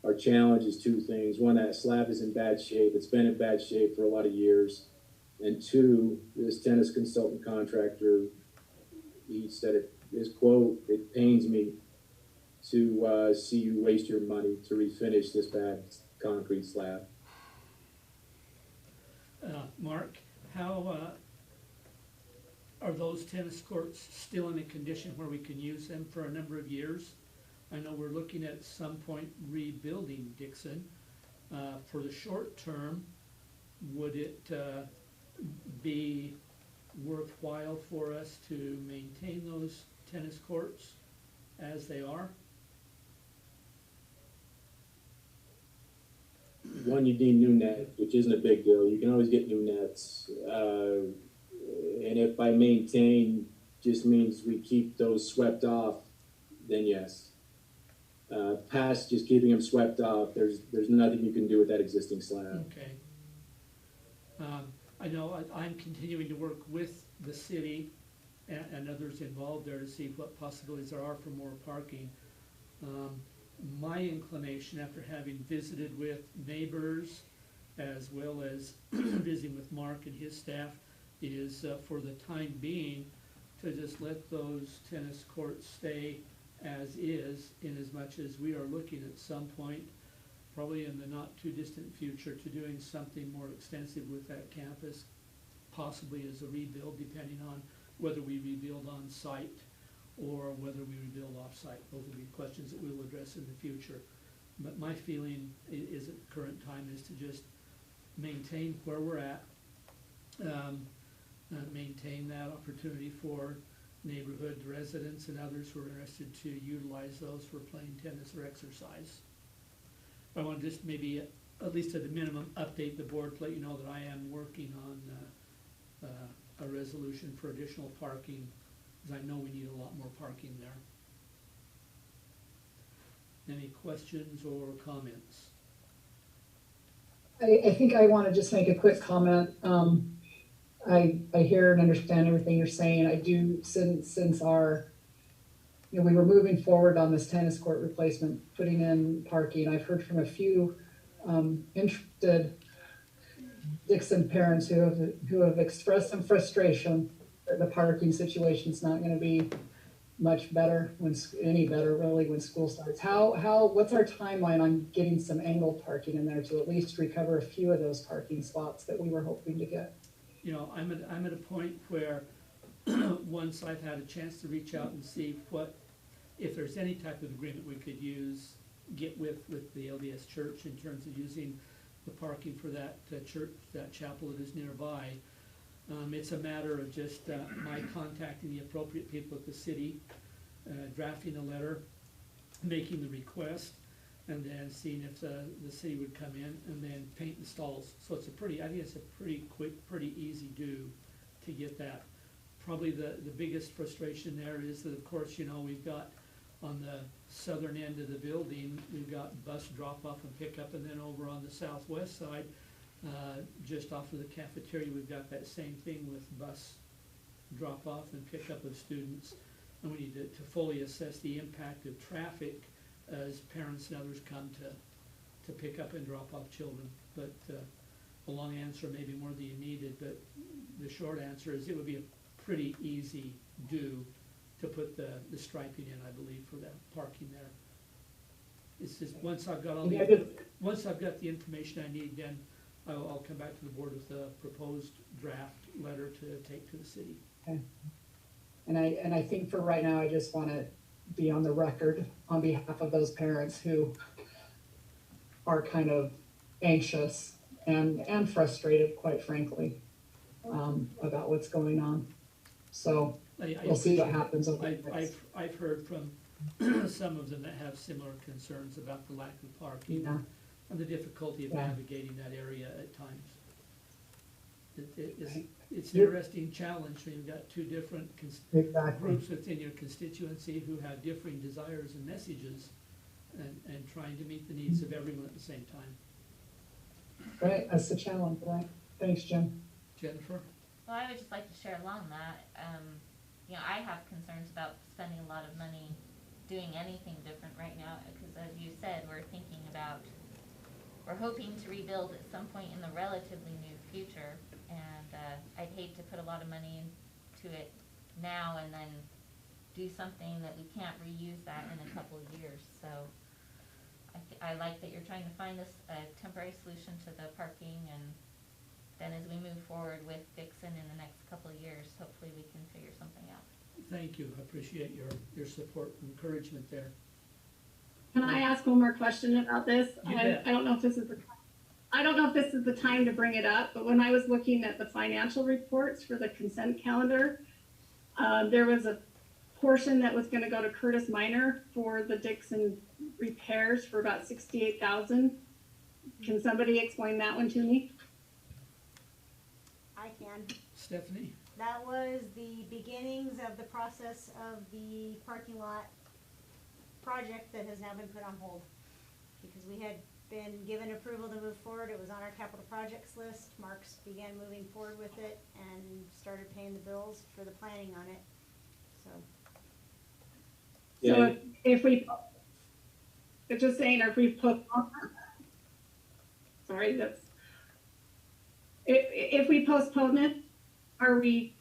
Our challenge is two things. One, that slab is in bad shape. It's been in bad shape for a lot of years. And two, this tennis consultant contractor, he said, his quote, "It pains me to see you waste your money to refinish this bad concrete slab." Mark, how are those tennis courts still in a condition where we can use them for a number of years? I know we're looking at some point rebuilding Dixon. For the short term, would it be worthwhile for us to maintain those tennis courts as they are? One, you need new net, which isn't a big deal. You can always get new nets. And if by maintain just means we keep those swept off, then yes. Past just keeping them swept off, there's nothing you can do with that existing slab. Okay. I know I'm continuing to work with the city and others involved there to see what possibilities there are for more parking. My inclination, after having visited with neighbors as well as visiting with Mark and his staff, is for the time being to just let those tennis courts stay as is, in as much as we are looking at some point, probably in the not too distant future, to doing something more extensive with that campus, possibly as a rebuild, depending on whether we rebuild on site or whether we rebuild off site. Those will be questions that we will address in the future. But my feeling is at the current time is to just maintain where we're at, maintain that opportunity for neighborhood residents and others who are interested to utilize those for playing tennis or exercise. I want to just maybe, at least at the minimum, update the board to let you know that I am working on a resolution for additional parking, because I know we need a lot more parking there. Any questions or comments? I think I want to just make a quick comment. I hear and understand everything you're saying. I do, since our, we were moving forward on this tennis court replacement, putting in parking. I've heard from a few interested Dixon parents who have expressed some frustration that the parking situation's not going to be much better any better really when school starts. What's our timeline on getting some angled parking in there to at least recover a few of those parking spots that we were hoping to get? I'm at a point where once I've had a chance to reach out and see if there's any type of agreement we could get with the LDS Church in terms of using the parking for that church, that chapel that is nearby. It's a matter of just my contacting the appropriate people at the city, drafting a letter, making the request, and then seeing if the city would come in and then paint the stalls. So it's I think it's a pretty quick, pretty easy do to get that. Probably the biggest frustration there is that, of course, we've got on the southern end of the building, we've got bus drop-off and pickup, and then over on the southwest side, just off of the cafeteria, we've got that same thing with bus drop-off and pickup of students. And we need to fully assess the impact of traffic as parents and others come to pick up and drop off children. But a long answer may be more than you needed, but the short answer is it would be a pretty easy do to put the striping in, I believe, for that parking there. It's just once I've got the information I need, then I'll come back to the board with a proposed draft letter to take to the city. Okay. And I think for right now, I just want to be on the record on behalf of those parents who are kind of anxious and frustrated, quite frankly, about what's going on. So we'll see what happens. I've heard from some of them that have similar concerns about the lack of parking and the difficulty of navigating that area at times. It's an interesting challenge when you've got two different groups within your constituency who have differing desires and messages and trying to meet the needs of everyone at the same time. Right, that's the challenge, right? Thanks, Jim. Jennifer? Well, I would just like to share along that. I have concerns about spending a lot of money doing anything different right now because, as you said, we're hoping to rebuild at some point in the relatively near future, and I'd hate to put a lot of money into it now and then do something that we can't reuse that in a couple of years. So I like that you're trying to find a temporary solution to the parking, and then as we move forward with Dixon in the next couple of years, hopefully we can figure something out. Thank you. I appreciate your support and encouragement there. Can I ask one more question about this? I don't know if this is the time to bring it up, but when I was looking at the financial reports for the consent calendar, there was a portion that was going to go to Curtis Minor for the Dixon repairs for about $68,000. Can somebody explain that one to me? I can. Stephanie? That was the beginnings of the process of the parking lot project that has now been put on hold. Because we had been given approval to move forward, it was on our capital projects list. Marks began moving forward with it and started paying the bills for the planning on it, so. Yeah. So if we postpone it, are we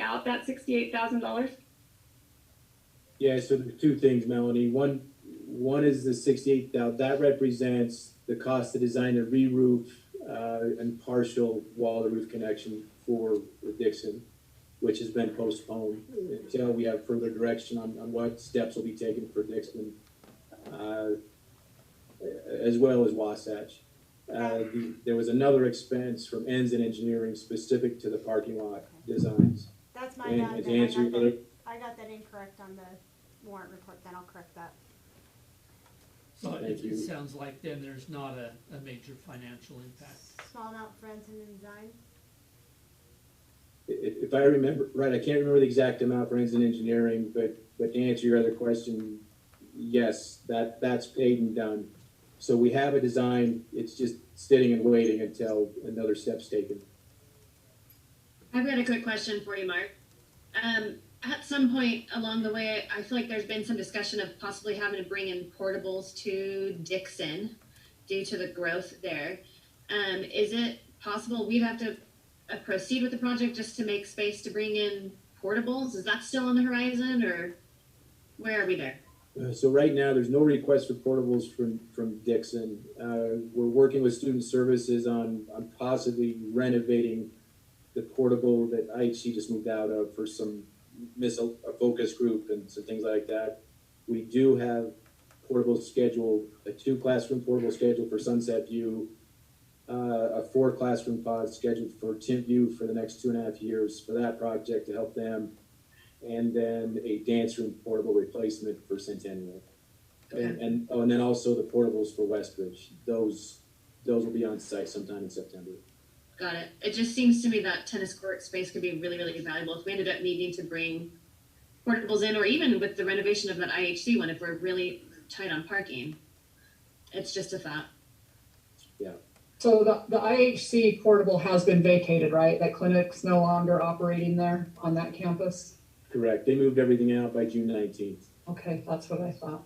out that $68,000? Yeah, so there are two things, Melanie. One is the $68,000. That represents the cost to design a re-roof and partial wall-to-roof connection for Dixon, which has been postponed until we have further direction on what steps will be taken for Dixon, as well as Wasatch. There was another expense from Ensign Engineering specific to the parking lot designs. That's my bad. I got that incorrect on the warrant report, then I'll correct that. So it sounds like then there's not a major financial impact. Small amount for Ensign and Design. If I remember right, I can't remember the exact amount for Ensign Engineering, but to answer your other question, yes, that's paid and done. So we have a design, it's just sitting and waiting until another step's taken. I've got a quick question for you, Mark. At some point along the way, I feel like there's been some discussion of possibly having to bring in portables to Dixon due to the growth there. Is it possible we'd have to proceed with the project just to make space to bring in portables? Is that still on the horizon, or where are we there? So right now, there's no request for portables from Dixon. We're working with student services on possibly renovating the portable that IHC just moved out of for a focus group and some things like that. We do have portables scheduled, a 2-classroom portable scheduled for Sunset View, a 4-classroom pod scheduled for Timpview for the next 2.5 years for that project to help them, and then a dance room portable replacement for Centennial. Okay. And then also the portables for Westridge. Those will be on site sometime in September. Got it. It just seems to me that tennis court space could be really, really valuable if we ended up needing to bring portables in, or even with the renovation of that IHC one, if we're really tight on parking. It's just a thought. Yeah. So the IHC portable has been vacated, right? That clinic's no longer operating there on that campus? Correct. They moved everything out by June 19th. Okay, that's what I thought.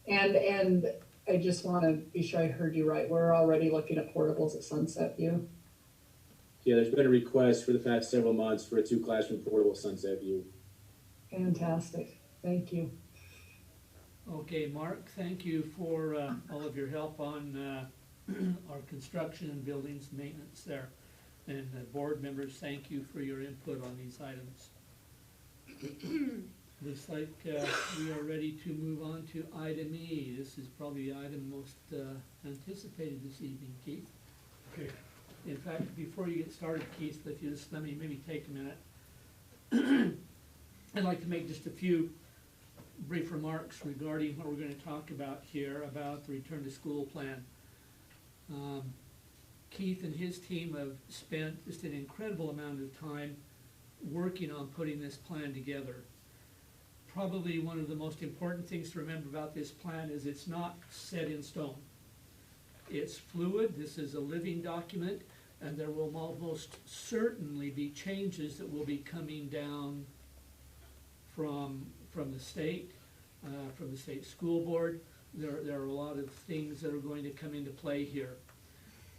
And I just want to be sure I heard you right. We're already looking at portables at Sunset View. Yeah, there's been a request for the past several months for a 2-classroom portable at Sunset View. Fantastic. Thank you. Okay, Mark, thank you for all of your help on our construction and buildings maintenance there. And board members, thank you for your input on these items. Looks like we are ready to move on to item E. This is probably the item most anticipated this evening, Keith. Okay. In fact, before you get started, Keith, if you just let me maybe take a minute. I'd like to make just a few brief remarks regarding what we're going to talk about here about the return to school plan. Keith and his team have spent just an incredible amount of time working on putting this plan together. Probably one of the most important things to remember about this plan is it's not set in stone. It's fluid. This is a living document, and there will almost certainly be changes that will be coming down from the state school board. There are a lot of things that are going to come into play here.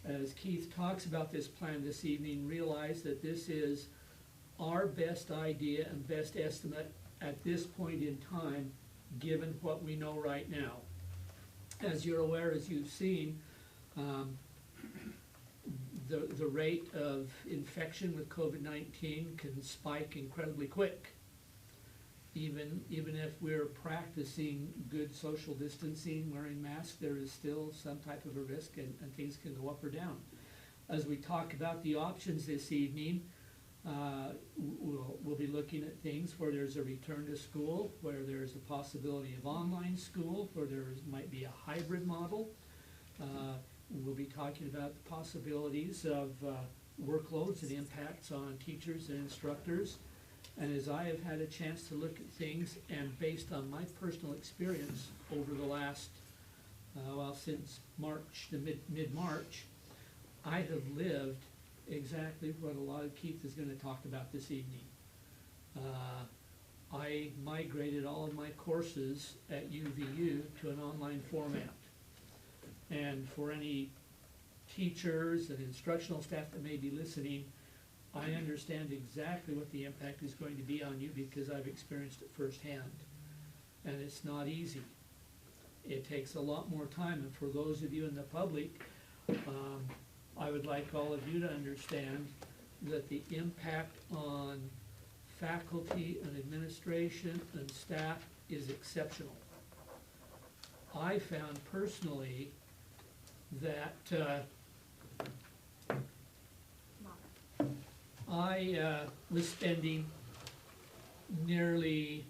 As Keith talks about this plan this evening, realize that this is our best idea and best estimate at this point in time, given what we know right now. As you're aware, as you've seen, the rate of infection with COVID-19 can spike incredibly quick. Even if we're practicing good social distancing, wearing masks, there is still some type of a risk, and things can go up or down. As we talk about the options this evening, we'll be looking at things where there's a return to school, where there's a possibility of online school, where there might be a hybrid model. We'll be talking about the possibilities of workloads and impacts on teachers and instructors. And as I have had a chance to look at things, and based on my personal experience over the last, since March, the mid-March, I have lived exactly what a lot of Keith is going to talk about this evening. I migrated all of my courses at UVU to an online format. And for any teachers and instructional staff that may be listening, I understand exactly what the impact is going to be on you because I've experienced it firsthand. And it's not easy. It takes a lot more time. And for those of you in the public, I would like all of you to understand that the impact on faculty and administration and staff is exceptional. I found personally that I was spending nearly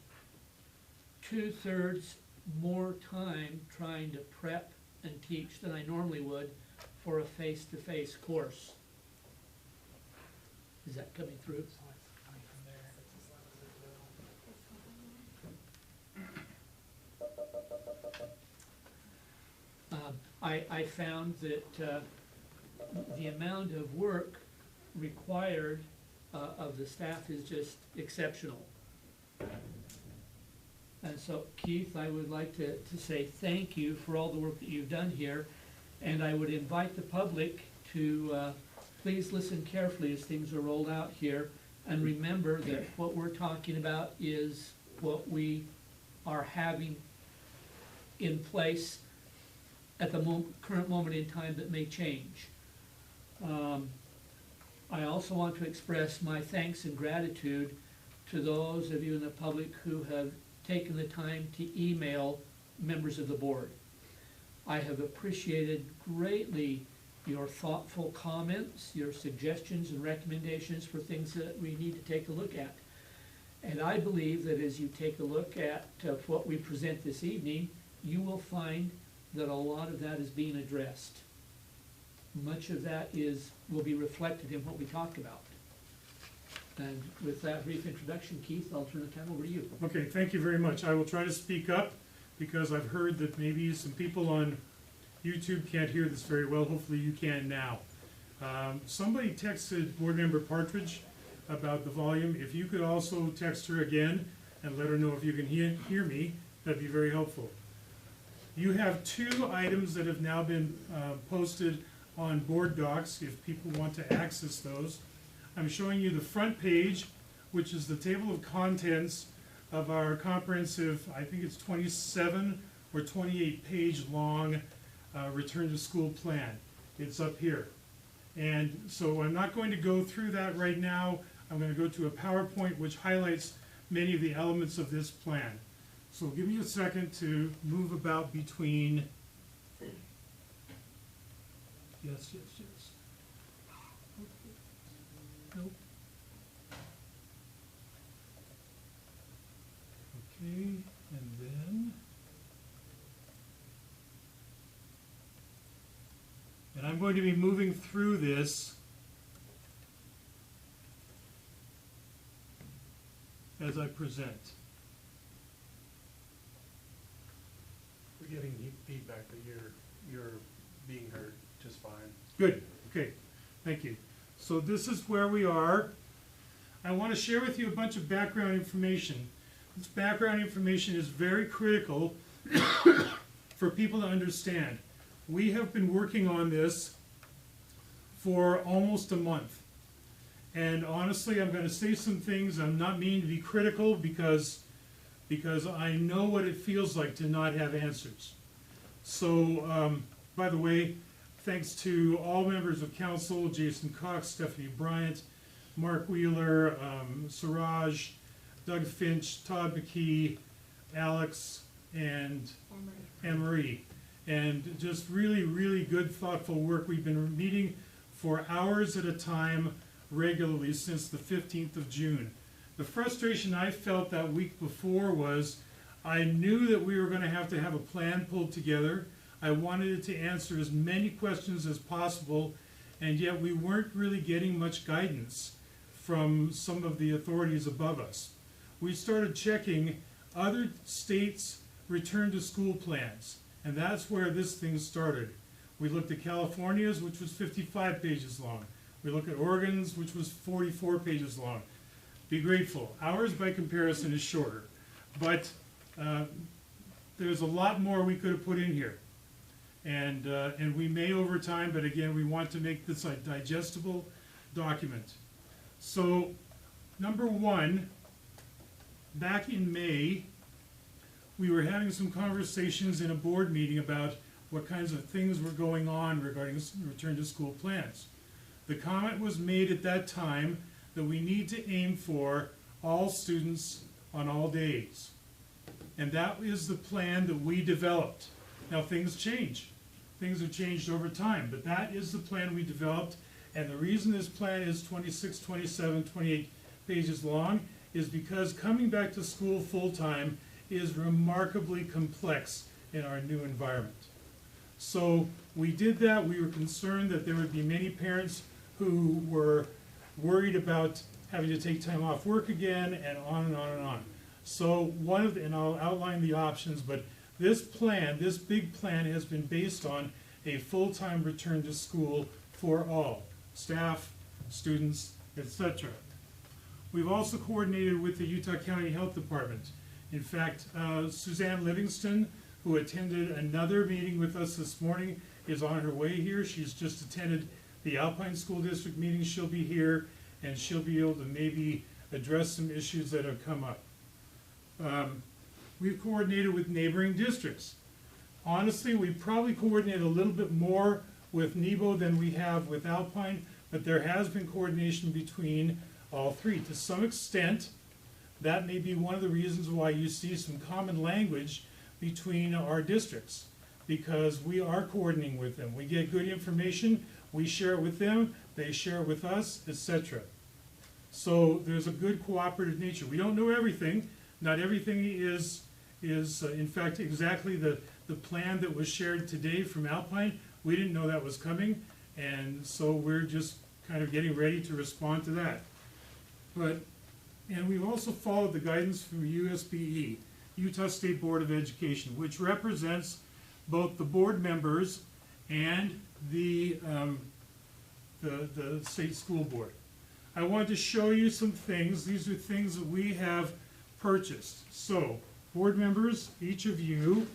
2/3 more time trying to prep and teach than I normally would for a face-to-face course. Is that coming through? I found that the amount of work required of the staff is just exceptional. And so, Keith, I would like to say thank you for all the work that you've done here, and I would invite the public to please listen carefully as things are rolled out here, and remember that what we're talking about is what we are having in place at the current moment in time that may change. I also want to express my thanks and gratitude to those of you in the public who have taken the time to email members of the board. I have appreciated greatly your thoughtful comments, your suggestions and recommendations for things that we need to take a look at. And I believe that as you take a look at what we present this evening, you will find that a lot of that is being addressed. Much of that will be reflected in what we talked about. And with that brief introduction, Keith, I'll turn the time over to you. Okay, thank you very much. I will try to speak up because I've heard that maybe some people on YouTube can't hear this very well. Hopefully you can now. Somebody texted Board Member Partridge about the volume. If you could also text her again and let her know if you can hear me, that'd be very helpful. You have two items that have now been posted on board docs if people want to access those. I'm showing you the front page, which is the table of contents of our comprehensive, I think it's 27 or 28 page long return to school plan. It's up here. And so I'm not going to go through that right now. I'm going to go to a PowerPoint which highlights many of the elements of this plan. So give me a second to move about between, yes. Nope. Okay, and then, and I'm going to be moving through this as I present. We're getting feedback that you're being heard just fine. Good, okay, thank you. So this is where we are. I want to share with you a bunch of background information. This background information is very critical for people to understand. We have been working on this for almost a month. And honestly, I'm going to say some things. I'm not meaning to be critical because I know what it feels like to not have answers. So, by the way, thanks to all members of council, Jason Cox, Stephanie Bryant, Mark Wheeler, Siraj, Doug Finch, Todd McKee, Alex, and Anne-Marie. And just really, really good, thoughtful work. We've been meeting for hours at a time regularly since the 15th of June. The frustration I felt that week before was I knew that we were going to have a plan pulled together. I wanted it to answer as many questions as possible, and yet we weren't really getting much guidance from some of the authorities above us. We started checking other states' return to school plans, and that's where this thing started. We looked at California's, which was 55 pages long. We looked at Oregon's, which was 44 pages long. Be grateful. Ours, by comparison, is shorter, but there's a lot more we could have put in here. And we may over time, but again, we want to make this a digestible document. So, number one, back in May, we were having some conversations in a board meeting about what kinds of things were going on regarding return to school plans. The comment was made at that time that we need to aim for all students on all days. And that is the plan that we developed. Now things change. Things have changed over time, but that is the plan we developed. And the reason this plan is 26, 27, 28 pages long is because coming back to school full-time is remarkably complex in our new environment. So we did that. We were concerned that there would be many parents who were worried about having to take time off work again, and on and on and on. So and I'll outline the options, but this plan, this big plan, has been based on a full-time return to school for all, staff, students, etc. We've also coordinated with the Utah County Health Department. In fact, Suzanne Livingston, who attended another meeting with us this morning, is on her way here. She's just attended the Alpine School District meeting. She'll be here, and she'll be able to maybe address some issues that have come up. We've coordinated with neighboring districts. Honestly, we probably coordinate a little bit more with Nebo than we have with Alpine, but there has been coordination between all three. To some extent, that may be one of the reasons why you see some common language between our districts, because we are coordinating with them. We get good information, we share it with them, they share it with us, etc. So there's a good cooperative nature. We don't know everything. Not everything is in fact exactly the plan that was shared today from Alpine. We didn't know that was coming, and so we're just kind of getting ready to respond to that. And we've also followed the guidance from USBE, Utah State Board of Education, which represents both the board members and the state school board. I want to show you some things. These are things that we have purchased. So, board members, each of you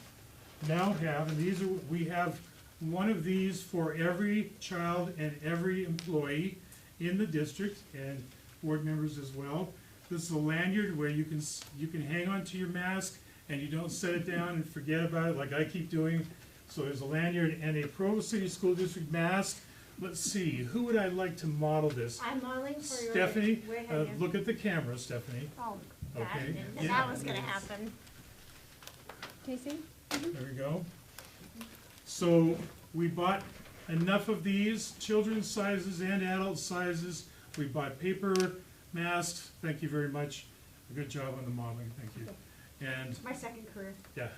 now have, and these are, we have one of these for every child and every employee in the district, and board members as well. This is a lanyard where you can hang on to your mask and you don't set it down and forget about it like I keep doing. So there's a lanyard and a Provo City School District mask. Let's see, who would I like to model this? I'm modeling for you. Stephanie, look at the camera, Stephanie. Oh, Okay. that was gonna happen. Casey? There we go. So we bought enough of these, children's sizes and adult sizes. We bought paper masks. Thank you very much. Good job on the modeling. Thank you. And My second career. yeah.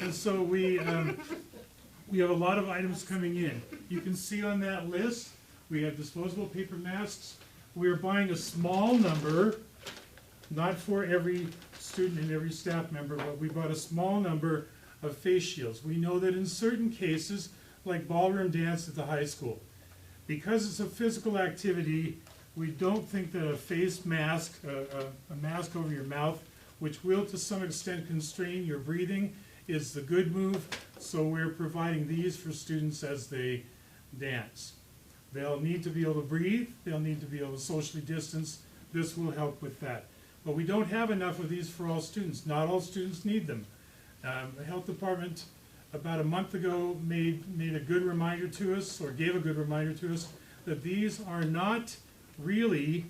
And so we have a lot of items coming in. You can see on that list, we have disposable paper masks. We are buying a small number, not for every student and every staff member, but we bought a small number of face shields. We know that in certain cases, like ballroom dance at the high school, because it's a physical activity, we don't think that a face mask, a mask over your mouth, which will to some extent constrain your breathing, is the good move. So we're providing these for students as they dance. They'll need to be able to breathe, they'll need to be able to socially distance. This will help with that. But we don't have enough of these for all students. Not all students need them. The health department about a month ago made a good reminder to us, or gave a good reminder to us, that these are not really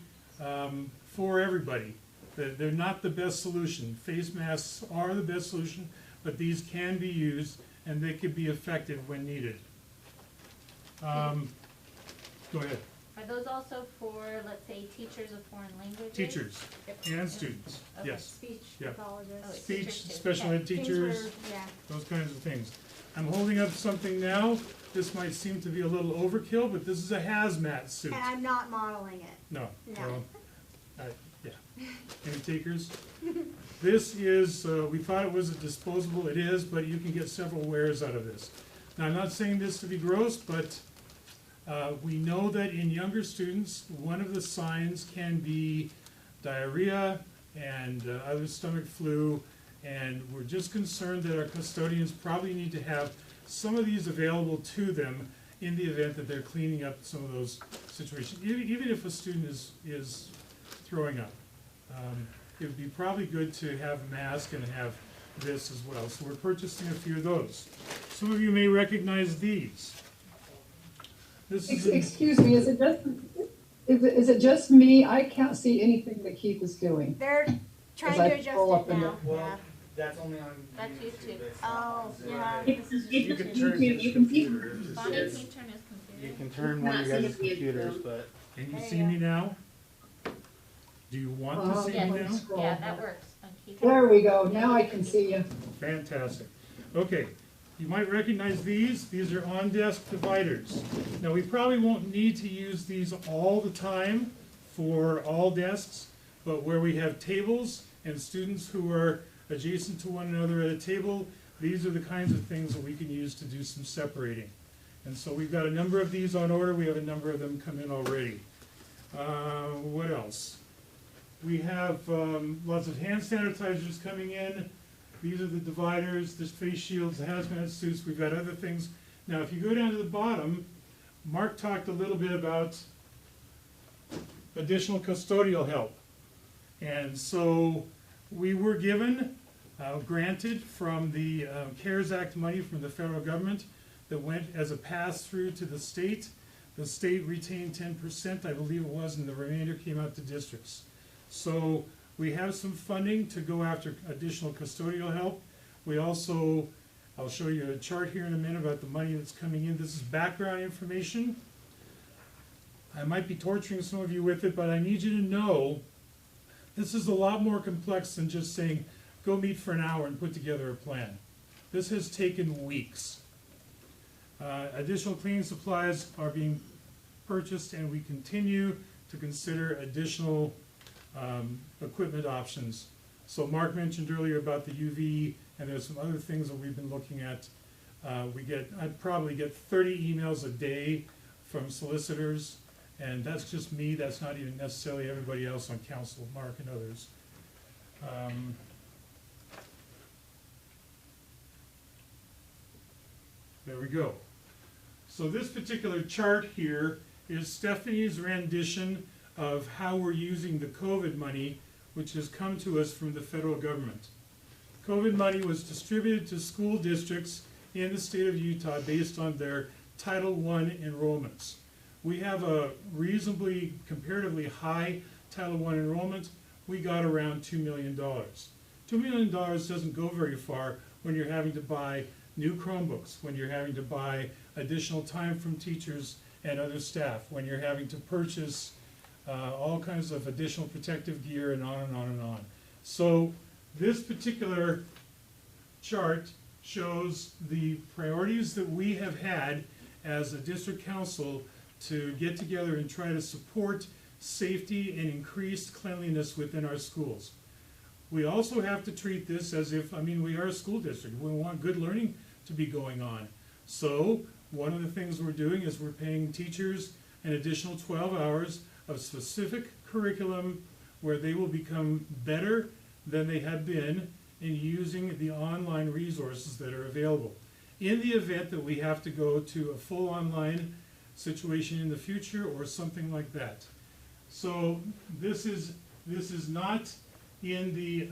for everybody. They're not the best solution. Face masks are the best solution, but these can be used and they can be effective when needed. Go ahead. Are those also for, let's say, teachers of foreign languages? Teachers and students, Okay. yes. Speech Yeah. pathologists. Oh, it's Speech, teachers too. special Okay. ed Things teachers, where- yeah. those kinds of things. I'm holding up something now. This might seem to be a little overkill, but this is a hazmat suit. And I'm not modeling it. No. No. Well, yeah. Any takers? This is, we thought it was a disposable, it is, but you can get several wears out of this. Now, I'm not saying this to be gross, but we know that in younger students, one of the signs can be diarrhea and other stomach flu, and we're just concerned that our custodians probably need to have some of these available to them in the event that they're cleaning up some of those situations, even if a student is throwing up. It would be probably good to have a mask and have this as well. So we're purchasing a few of those. Some of you may recognize these. This is Excuse me, is it just me? I can't see anything that Keith is doing. They're trying As I to adjust pull it up in now. the- Yeah. That's only on That's YouTube. YouTube. It's Oh, not- yeah. It's You can turn YouTube, his you can see. computer. Bonnie, It's- can you turn his computer? You can turn one Not of your guys' seeing it via computers, Zoom. but Can you There see you me now? Do you want to see me now? Yes, yeah, that works. On keyboard. There we go, now I can see you. Fantastic. Okay, you might recognize these. These are on-desk dividers. Now, we probably won't need to use these all the time for all desks, but where we have tables and students who are adjacent to one another at a table, these are the kinds of things that we can use to do some separating. And so we've got a number of these on order. We have a number of them come in already. What else? We have lots of hand sanitizers coming in. These are the dividers, the face shields, the hazmat suits. We've got other things. Now, if you go down to the bottom, Mark talked a little bit about additional custodial help. And so we were given, granted from the CARES Act money from the federal government that went as a pass-through to the state. The state retained 10%, I believe it was, and the remainder came out to districts. So we have some funding to go after additional custodial help. We also, I'll show you a chart here in a minute about the money that's coming in. This is background information. I might be torturing some of you with it, but I need you to know this is a lot more complex than just saying, go meet for an hour and put together a plan. This has taken weeks. Additional cleaning supplies are being purchased, and we continue to consider additional equipment options. So Mark mentioned earlier about the UV, and there's some other things that we've been looking at. I probably get 30 emails a day from solicitors, and that's just me. That's not even necessarily everybody else on council, Mark and others. There we go. So this particular chart here is Stephanie's rendition of how we're using the COVID money, which has come to us from the federal government. COVID money was distributed to school districts in the state of Utah based on their Title I enrollments. We have a reasonably, comparatively high Title I enrollment. We got around $2 million. $2 million doesn't go very far when you're having to buy new Chromebooks, when you're having to buy additional time from teachers and other staff, when you're having to purchase all kinds of additional protective gear, and on and on and on. So this particular chart shows the priorities that we have had as a district council to get together and try to support safety and increased cleanliness within our schools. We also have to treat this as if, we are a school district. We want good learning to be going on. So one of the things we're doing is we're paying teachers an additional 12 hours of specific curriculum where they will become better than they have been in using the online resources that are available. In the event that we have to go to a full online situation in the future or something like that. So this is not in the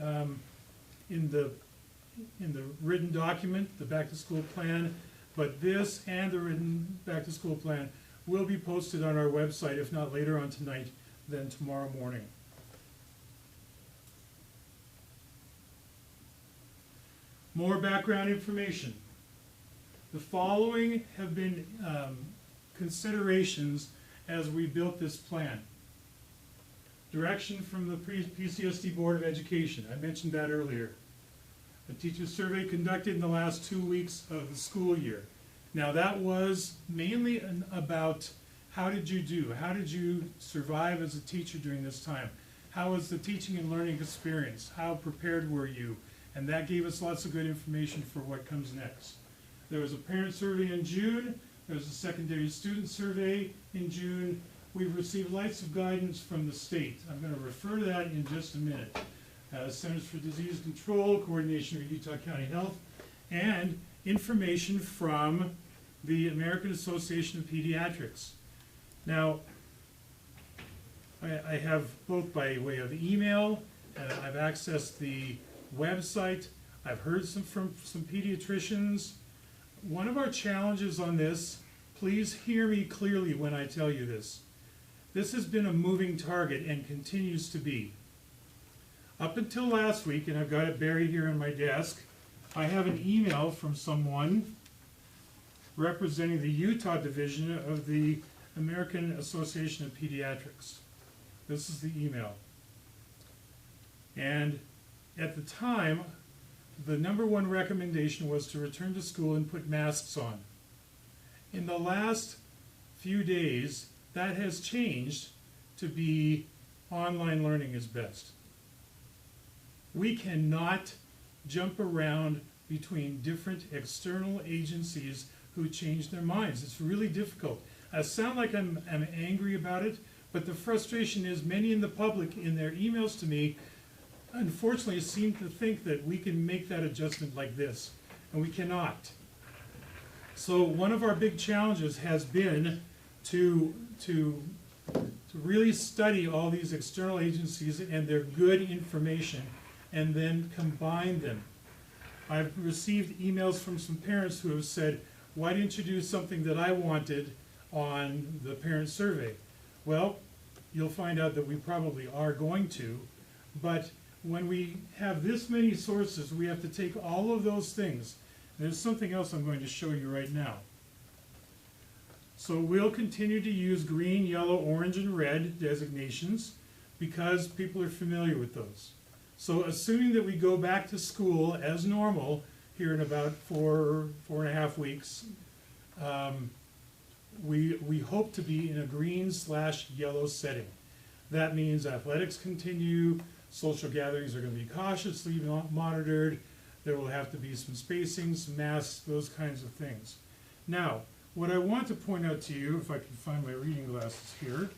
written document, the back to school plan, but this and the written back to school plan will be posted on our website, if not later on tonight, then tomorrow morning. More background information. The following have been considerations as we built this plan. Direction from the PCSD Board of Education. I mentioned that earlier. A teacher survey conducted in the last 2 weeks of the school year. Now that was mainly about how did you do? How did you survive as a teacher during this time? How was the teaching and learning experience? How prepared were you? And that gave us lots of good information for what comes next. There was a parent survey in June. There was a secondary student survey in June. We've received lots of guidance from the state. I'm going to refer to that in just a minute. Centers for Disease Control, coordination with Utah County Health, and information from the American Association of Pediatrics. Now, I have both by way of email, and I've accessed the website. I've heard from some pediatricians. One of our challenges on this, please hear me clearly when I tell you this. This has been a moving target and continues to be. Up until last week, and I've got it buried here on my desk, I have an email from someone representing the Utah division of the American Association of Pediatrics. This is the email. And at the time, the #1 recommendation was to return to school and put masks on. In the last few days, that has changed to be online learning is best. We cannot jump around between different external agencies who change their minds. It's really difficult. I sound like I'm angry about it, But the frustration is many in the public, in their emails to me, unfortunately seem to think that we can make that adjustment like this, and we cannot. So one of our big challenges has been to really study all these external agencies and their good information, and then combine them. I've received emails from some parents who have said, why didn't you do something that I wanted on the parent survey? Well, you'll find out that we probably are going to, but when we have this many sources, we have to take all of those things. There's something else I'm going to show you right now. So we'll continue to use green, yellow, orange, and red designations because people are familiar with those. So assuming that we go back to school as normal here in about 4.5 weeks, we hope to be in a green/yellow setting. That means athletics continue, social gatherings are going to be cautiously monitored, there will have to be some spacing, some masks, those kinds of things. Now, what I want to point out to you, if I can find my reading glasses here,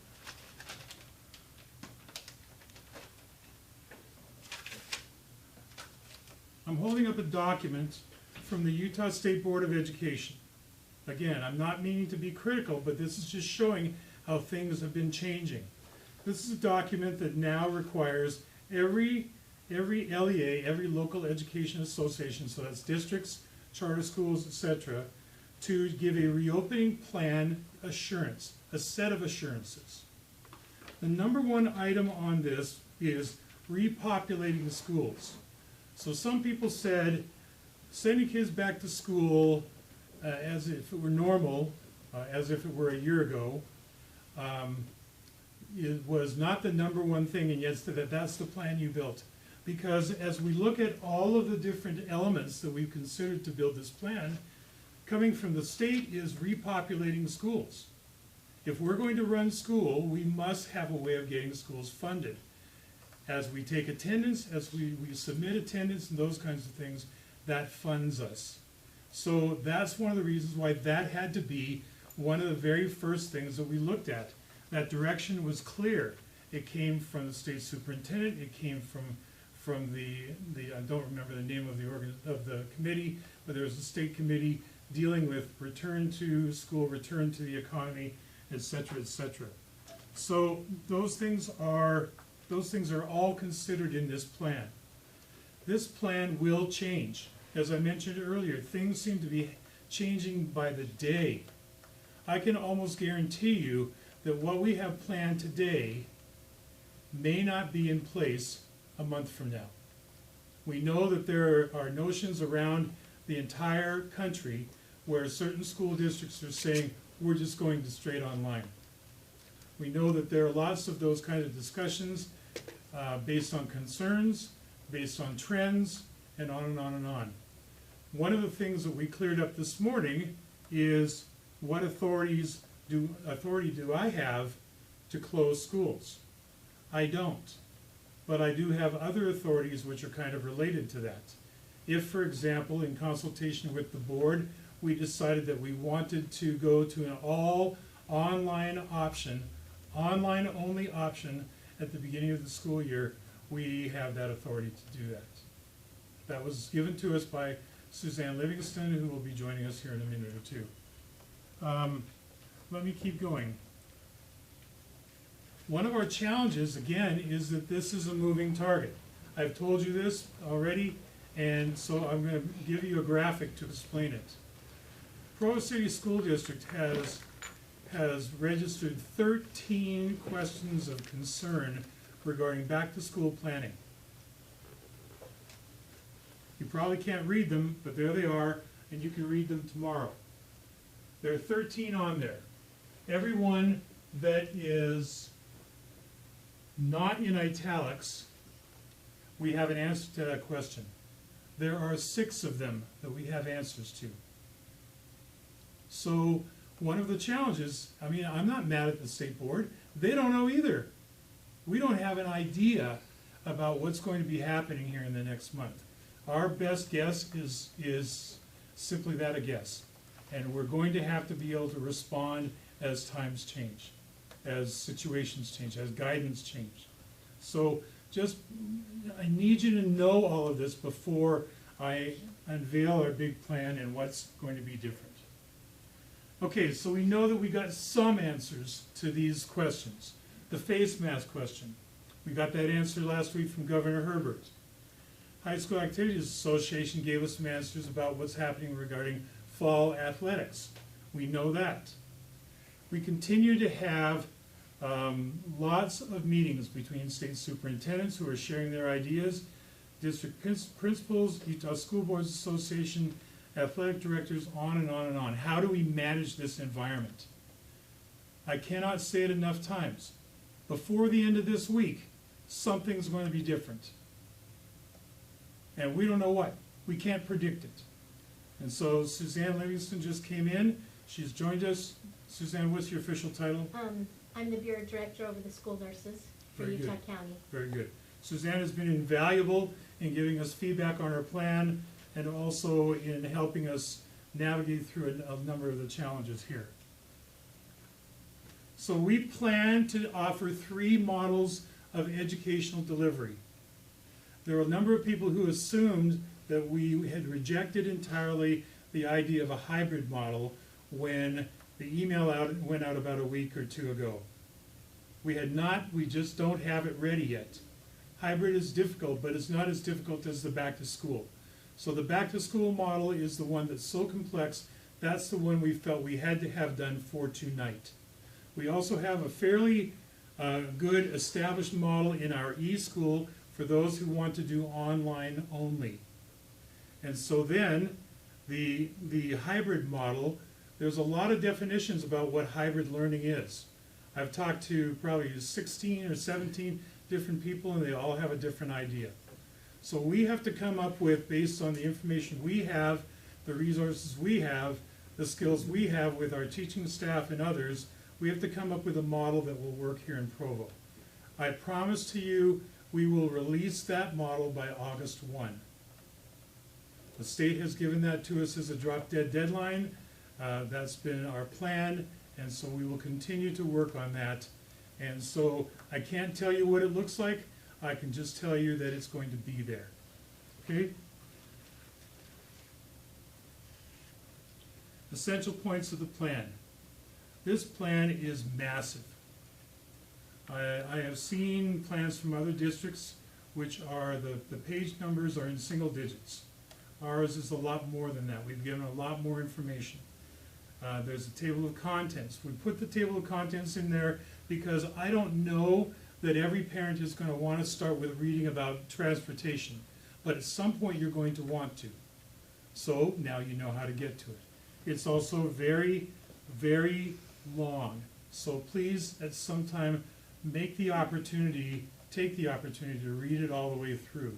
I'm holding up a document from the Utah State Board of Education. Again, I'm not meaning to be critical, but this is just showing how things have been changing. This is a document that now requires every LEA, every local education association, so that's districts, charter schools, etc., to give a reopening plan assurance, a set of assurances. The number one item on this is repopulating the schools. So some people said sending kids back to school as if it were normal, as if it were a year ago, it was not the number one thing, and yet that's the plan you built. Because as we look at all of the different elements that we've considered to build this plan, coming from the state is repopulating schools. If we're going to run school, we must have a way of getting schools funded. As we take attendance, as we submit attendance and those kinds of things, that funds us. So that's one of the reasons why that had to be one of the very first things that we looked at. That direction was clear. It came from the state superintendent, it came from the I don't remember the name of the committee, but there was a state committee dealing with return to school, return to the economy, etc., etc. So those things are all considered in this plan. This plan will change. As I mentioned earlier, things seem to be changing by the day. I can almost guarantee you that what we have planned today may not be in place a month from now. We know that there are notions around the entire country where certain school districts are saying, we're just going to straight online. We know that there are lots of those kind of discussions based on concerns, based on trends, and on and on and on. One of the things that we cleared up this morning is what authority do I have to close schools? I don't. But I do have other authorities which are kind of related to that. If, for example, in consultation with the board, we decided that we wanted to go to an all online option, online only option at the beginning of the school year, we have that authority to do that. That was given to us by Suzanne Livingston, who will be joining us here in a minute or two. Let me keep going. One of our challenges, again, is that this is a moving target. I've told you this already, and so I'm going to give you a graphic to explain it. Provo City School District has registered 13 questions of concern regarding back-to-school planning. You probably can't read them, but there they are, and you can read them tomorrow. There are 13 on there. Every one that is not in italics, we have an answer to that question. There are 6 of them that we have answers to. So one of the challenges, I mean, I'm not mad at the state board. They don't know either. We don't have an idea about what's going to be happening here in the next month. Our best guess is simply that, a guess. And we're going to have to be able to respond as times change. as situations change, as guidance change. So just, I need you to know all of this before I unveil our big plan and what's going to be different. Okay, so we know that we got some answers to these questions. The face mask question, we got that answer last week from Governor Herbert. High School Activities Association gave us some answers about what's happening regarding fall athletics. We know that. We continue to have lots of meetings between state superintendents who are sharing their ideas, district principals, Utah School Boards Association, athletic directors, on and on and on. How do we manage this environment? I cannot say it enough times. Before the end of this week, something's going to be different. And we don't know what. We can't predict it. And so Suzanne Livingston just came in. She's joined us. Suzanne, what's your official title? I'm the Bureau Director over the school nurses for Very Utah good. County. Very good. Suzanne has been invaluable in giving us feedback on our plan and also in helping us navigate through a number of the challenges here. So we plan to offer 3 models of educational delivery. There are a number of people who assumed that we had rejected entirely the idea of a hybrid model when the email went out about a week or 2 ago. We had not, we just don't have it ready yet. Hybrid is difficult, but it's not as difficult as the back to school. So the back to school model is the one that's so complex, that's the one we felt we had to have done for tonight. We also have a fairly good established model in our e-school for those who want to do online only. And so then the hybrid model, there's a lot of definitions about what hybrid learning is. I've talked to probably 16 or 17 different people and they all have a different idea. So we have to come up with, based on the information we have, the resources we have, the skills we have with our teaching staff and others, we have to come up with a model that will work here in Provo. I promise to you we will release that model by August 1. The state has given that to us as a drop-dead deadline. That's been our plan, and so we will continue to work on that. And so I can't tell you what it looks like. I can just tell you that it's going to be there. Okay? Essential points of the plan. This plan is massive. I have seen plans from other districts which are, the page numbers are in single digits. Ours is a lot more than that. We've given a lot more information. There's a table of contents. We put the table of contents in there because I don't know that every parent is going to want to start with reading about transportation, but at some point you're going to want to. So now you know how to get to it. It's also very, very long. So please, at some time, take the opportunity to read it all the way through.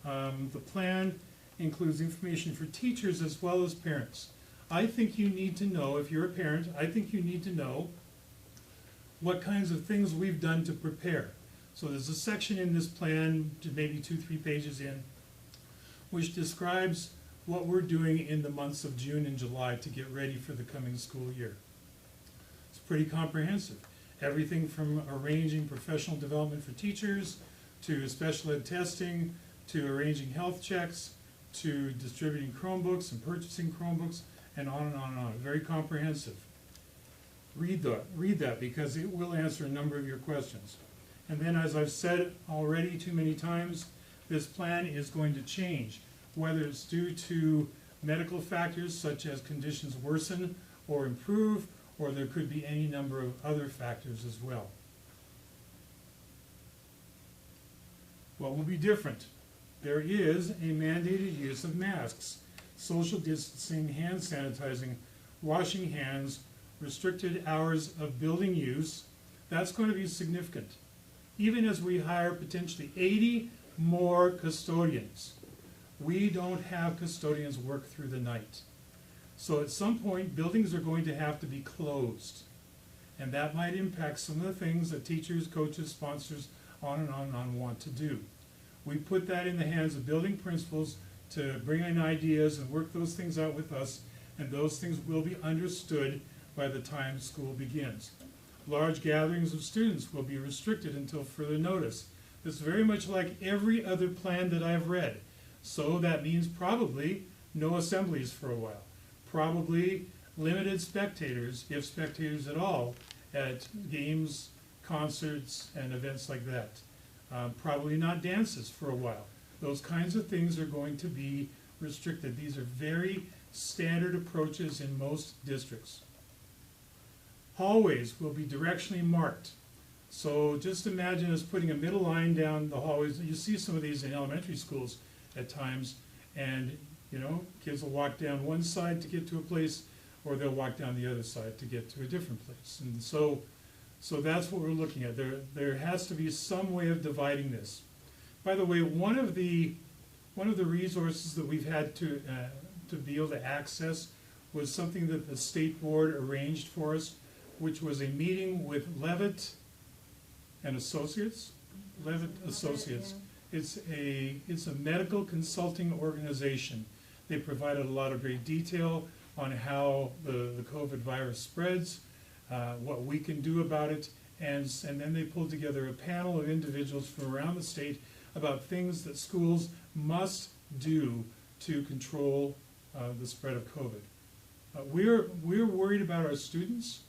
The plan includes information for teachers as well as parents. I think you need to know, if you're a parent, I think you need to know what kinds of things we've done to prepare. So there's a section in this plan, maybe 2-3 pages in, which describes what we're doing in the months of June and July to get ready for the coming school year. It's pretty comprehensive. Everything from arranging professional development for teachers, to special ed testing, to arranging health checks, to distributing Chromebooks and purchasing Chromebooks, and on and on and on. Very comprehensive. Read that because it will answer a number of your questions. And then, as I've said already too many times, this plan is going to change, whether it's due to medical factors such as conditions worsen or improve, or there could be any number of other factors as well. What will be different? There is a mandated use of masks, social distancing, hand sanitizing, washing hands, restricted hours of building use. That's going to be significant. Even as we hire potentially 80 more custodians, we don't have custodians work through the night. So at some point, buildings are going to have to be closed. And that might impact some of the things that teachers, coaches, sponsors, on and on and on want to do. We put that in the hands of building principals to bring in ideas and work those things out with us, and those things will be understood by the time school begins. Large gatherings of students will be restricted until further notice. It's very much like every other plan that I've read. So that means probably no assemblies for a while. Probably limited spectators, if spectators at all, at games, concerts, and events like that. Probably not dances for a while. Those kinds of things are going to be restricted. These are very standard approaches in most districts. Hallways will be directionally marked. So just imagine us putting a middle line down the hallways. You see some of these in elementary schools at times, and you know, kids will walk down one side to get to a place, or they'll walk down the other side to get to a different place. And so that's what we're looking at. There has to be some way of dividing this. By the way, one of the resources that we've had to be able to access was something that the state board arranged for us, which was a meeting with Levitt and Associates. Levitt Associates. It's a medical consulting organization. They provided a lot of great detail on how the COVID virus spreads, what we can do about it, and then they pulled together a panel of individuals from around the state about things that schools must do to control the spread of COVID. We're worried about our students.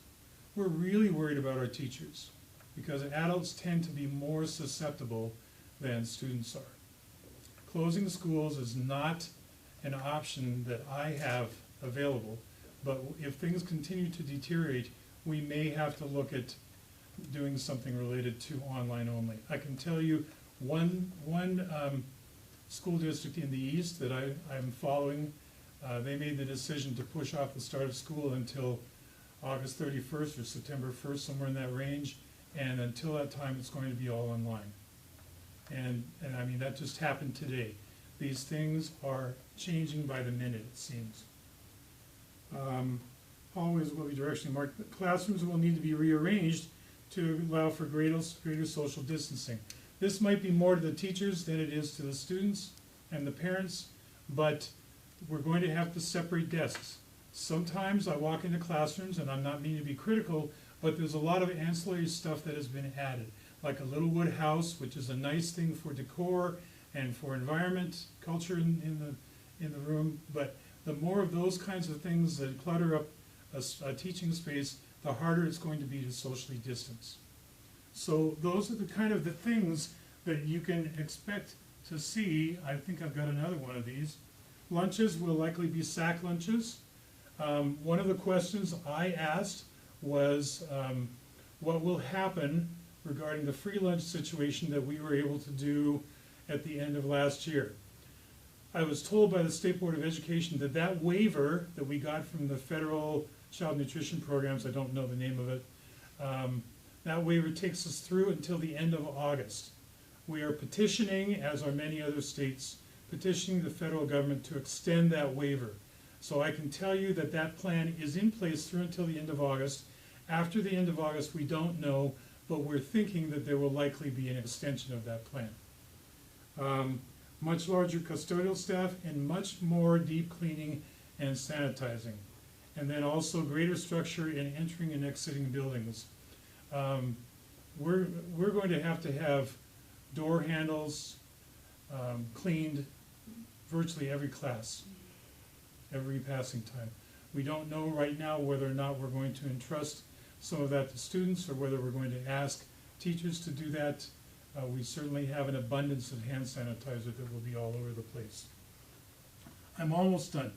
We're really worried about our teachers, because adults tend to be more susceptible than students are. Closing schools is not an option that I have available, but if things continue to deteriorate, we may have to look at doing something related to online only. I can tell you one school district in the east that I'm following, they made the decision to push off the start of school until August 31st or September 1st, somewhere in that range, and until that time it's going to be all online. And I mean, that just happened today. These things are changing by the minute, it seems. Hallways will be directionally marked. Classrooms will need to be rearranged to allow for greater social distancing. This might be more to the teachers than it is to the students and the parents, but we're going to have to separate desks. Sometimes I walk into classrooms, and I'm not meaning to be critical, but there's a lot of ancillary stuff that has been added, like a little wood house, which is a nice thing for decor and for environment, culture in the room. But the more of those kinds of things that clutter up a teaching space, the harder it's going to be to socially distance. So those are the kind of the things that you can expect to see. I think I've got another one of these. Lunches will likely be sack lunches. One of the questions I asked was what will happen regarding the free lunch situation that we were able to do at the end of last year. I was told by the State Board of Education that that waiver that we got from the federal child nutrition programs, I don't know the name of it, that waiver takes us through until the end of August. We are petitioning, as are many other states, petitioning the federal government to extend that waiver. So I can tell you that that plan is in place through until the end of August. After the end of August, we don't know, but we're thinking that there will likely be an extension of that plan. Much larger custodial staff and much more deep cleaning and sanitizing. And then also greater structure in entering and exiting buildings. We're going to have door handles cleaned virtually every class, every passing time. We don't know right now whether or not we're going to entrust some of that to students or whether we're going to ask teachers to do that. We certainly have an abundance of hand sanitizer that will be all over the place. I'm almost done.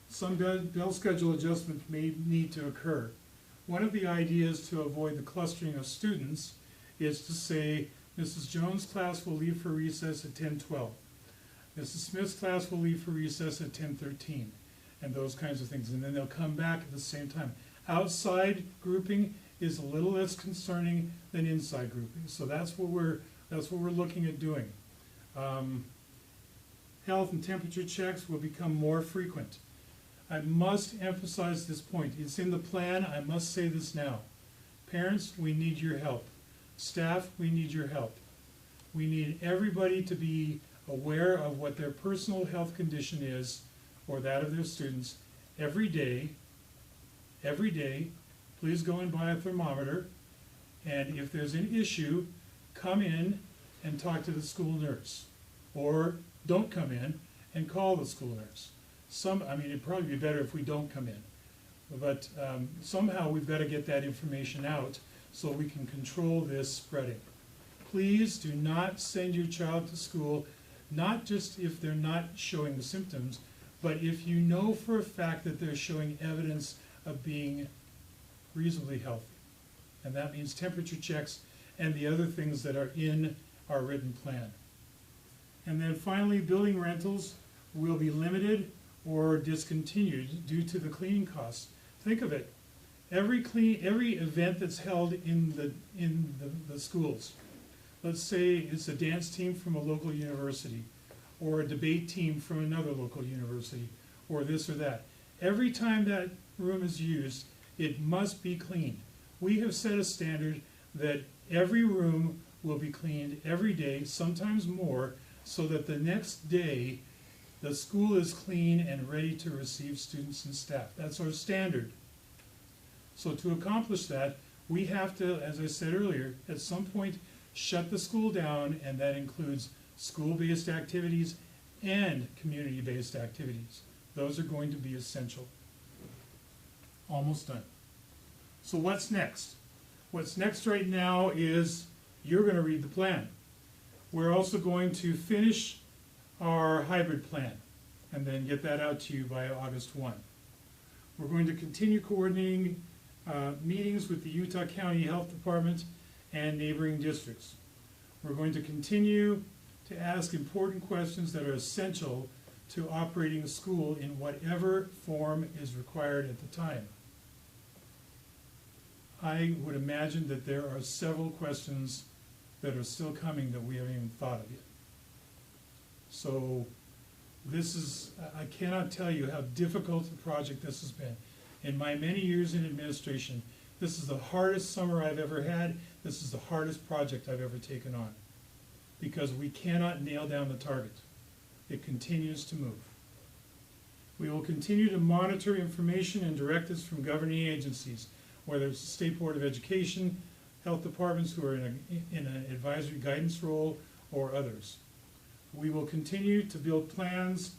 Some bell schedule adjustments may need to occur. One of the ideas to avoid the clustering of students is to say, Mrs. Jones' class will leave for recess at 10:12. Mrs. Smith's class will leave for recess at 10:13, and those kinds of things. And then they'll come back at the same time. Outside grouping is a little less concerning than inside grouping. So that's what we're looking at doing. Health and temperature checks will become more frequent. I must emphasize this point. It's in the plan. I must say this now. Parents, we need your help. Staff, we need your help. We need everybody to be aware of what their personal health condition is, or that of their students, every day, please go and buy a thermometer. And if there's an issue, come in and talk to the school nurse. Or don't come in and call the school nurse. It'd probably be better if we don't come in. But somehow we've got to get that information out so we can control this spreading. Please do not send your child to school, not just if they're not showing the symptoms, but if you know for a fact that they're showing evidence of being reasonably healthy. And that means temperature checks and the other things that are in our written plan. And then finally, building rentals will be limited or discontinued due to the cleaning costs. Think of it. Every event that's held in the schools, let's say it's a dance team from a local university, or a debate team from another local university, or this or that. Every time that room is used, it must be cleaned. We have set a standard that every room will be cleaned every day, sometimes more, so that the next day the school is clean and ready to receive students and staff. That's our standard. So to accomplish that, we have to, as I said earlier, at some point shut the school down, and that includes school-based activities and community-based activities. Those are going to be essential. Almost done. So what's next? What's next right now is you're going to read the plan. We're also going to finish our hybrid plan and then get that out to you by August 1. We're going to continue coordinating meetings with the Utah County Health Department and neighboring districts. We're going to continue to ask important questions that are essential to operating a school in whatever form is required at the time. I would imagine that there are several questions that are still coming that we haven't even thought of yet. So this is, I cannot tell you how difficult a project this has been. In my many years in administration, this is the hardest summer I've ever had. This is the hardest project I've ever taken on, because we cannot nail down the target. It continues to move. We will continue to monitor information and directives from governing agencies, whether it's the State Board of Education, health departments who are in an advisory guidance role, or others. We will continue to build plans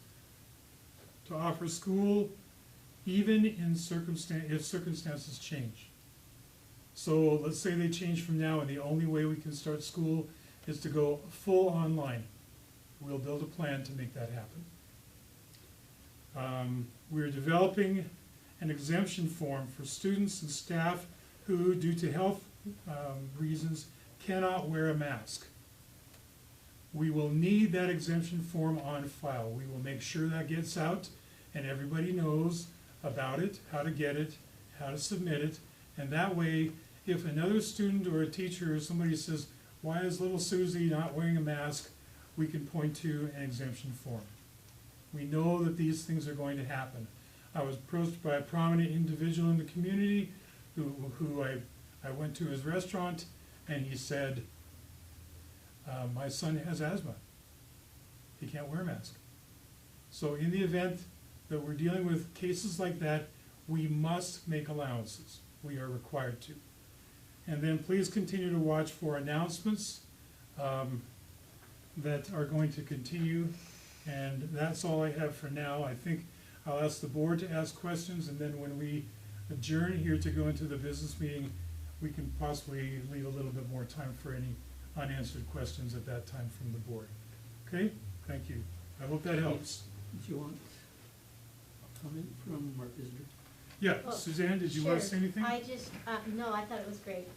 to offer school even in if circumstances change. So let's say they change from now and the only way we can start school is to go full online. We'll build a plan to make that happen. We're developing an exemption form for students and staff who, due to health reasons, cannot wear a mask. We will need that exemption form on file. We will make sure that gets out and everybody knows about it, how to get it, how to submit it, and that way, if another student or a teacher or somebody says, why is little Susie not wearing a mask, we can point to an exemption form. We know that these things are going to happen. I was approached by a prominent individual in the community who I went to his restaurant, and he said, my son has asthma. He can't wear a mask. So in the event that we're dealing with cases like that, we must make allowances. We are required to. And then please continue to watch for announcements that are going to continue. And that's all I have for now. I think I'll ask the board to ask questions, and then when we adjourn here to go into the business meeting, we can possibly leave a little bit more time for any unanswered questions at that time from the board. Okay? Thank you. I hope that helps. Do you want comment from our visitor? Yeah, Well, Suzanne, did you want to say anything? I just, no, I thought it was great.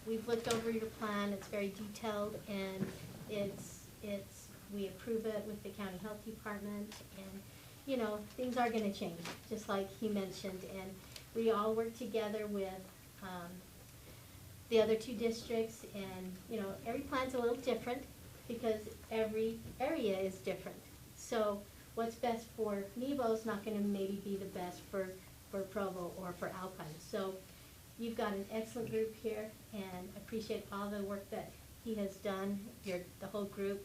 We've looked over your plan, it's very detailed, and we approve it with the county health department, and, you know, things are gonna change, just like he mentioned, and we all work together with, the other two districts, and, you know, every plan's a little different, because every area is different. So what's best for Nebo is not gonna maybe be the best for Provo or for Alpine. So you've got an excellent group here, and appreciate all the work that he has done, the whole group,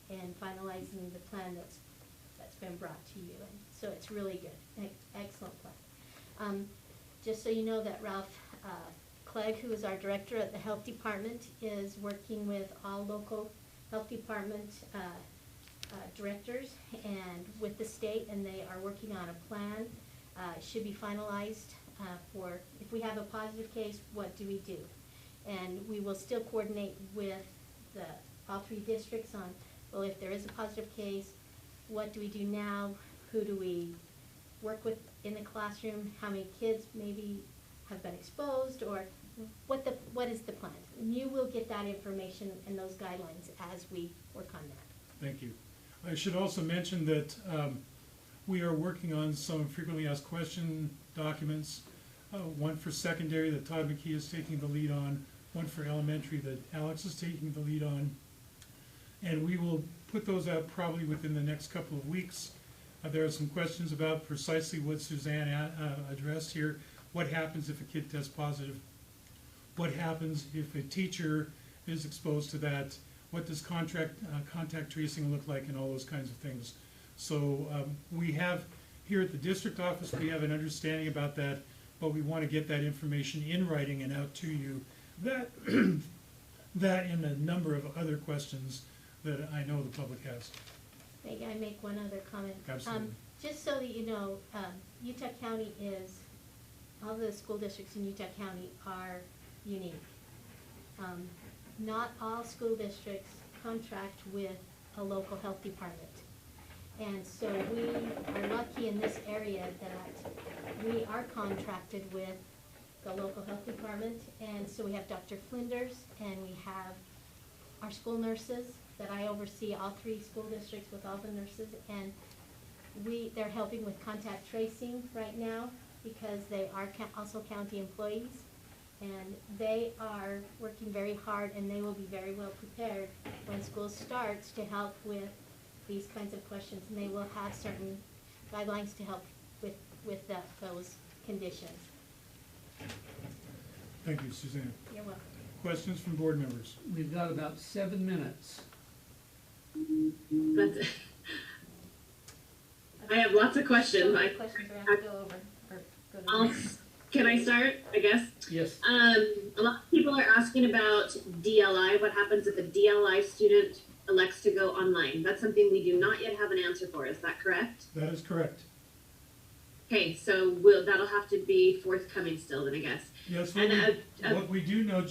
and finalizing the plan that's been brought to you. And so it's really good, excellent plan. just so you know that Ralph Clegg, who is our director at the health department, is working with all local health department directors and with the state, and they are working on a plan. It should be finalized for if we have a positive case, what do we do? And we will still coordinate with all three districts on, well, if there is a positive case, what do we do now? Who do we work with in the classroom? How many kids maybe have been exposed, or what is the plan? And you will get that information and those guidelines as we work on that. Thank you. I should also mention that we are working on some frequently asked question documents, one for secondary that Todd McKee is taking the lead on, one for elementary that Alex is taking the lead on, and we will put those out probably within the next couple of weeks. There are some questions about precisely what Suzanne addressed here. What happens if a kid tests positive? What happens if a teacher is exposed to that? What does contact tracing look like, and all those kinds of things. So we have, here at the district office, we have an understanding about that, but we want to get that information in writing and out to you. That, that and a number of other questions that I know the public has. May I make one other comment? Absolutely. Just so that you know, Utah County is, all the school districts in Utah County are unique. Not all school districts contract with a local health department. And so we are lucky in this area that we are contracted with the local health department. And so we have Dr. Flinders, and we have our school nurses that I oversee all three school districts with all the nurses. And they're helping with contact tracing right now because they are also county employees. And they are working very hard, and they will be very well prepared when school starts to help with these kinds of questions. And they will have certain guidelines to help with those conditions. Thank you, Suzanne. You're welcome. Questions from board members? We've got about 7 minutes. That's it. I have lots of questions. Questions we have to go over, or go to. Can I start, I guess? Yes. A lot of people are asking about DLI. What happens if a DLI student elects to go online? That's something we do not yet have an answer for. Is that correct? That is correct. Okay, so that'll have to be forthcoming still then, I guess. Yes, And what we do know,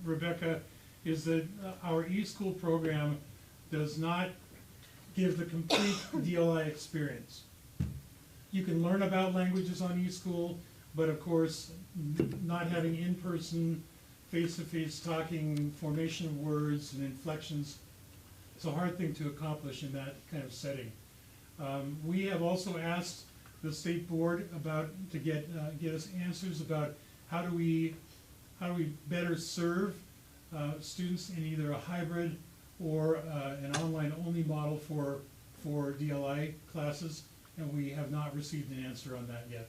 Rebecca, is that our eSchool program does not give the complete DLI experience. You can learn about languages on eSchool, but of course, not having in-person, face-to-face talking, formation of words and inflections, it's a hard thing to accomplish in that kind of setting. We have also asked the state board to get us answers about how do we better serve students in either a hybrid or an online-only model for DLI classes, and we have not received an answer on that yet.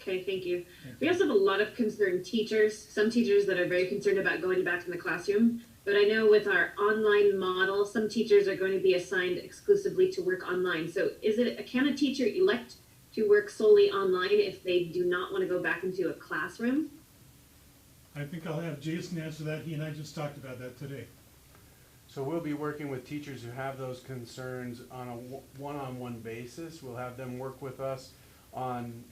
Okay, thank you. We also have a lot of concerned teachers, some teachers that are very concerned about going back in the classroom. But I know with our online model, some teachers are going to be assigned exclusively to work online. So can a teacher elect to work solely online if they do not want to go back into a classroom? I think I'll have Jason answer that. He and I just talked about that today. So we'll be working with teachers who have those concerns on a one-on-one basis. We'll have them work with us on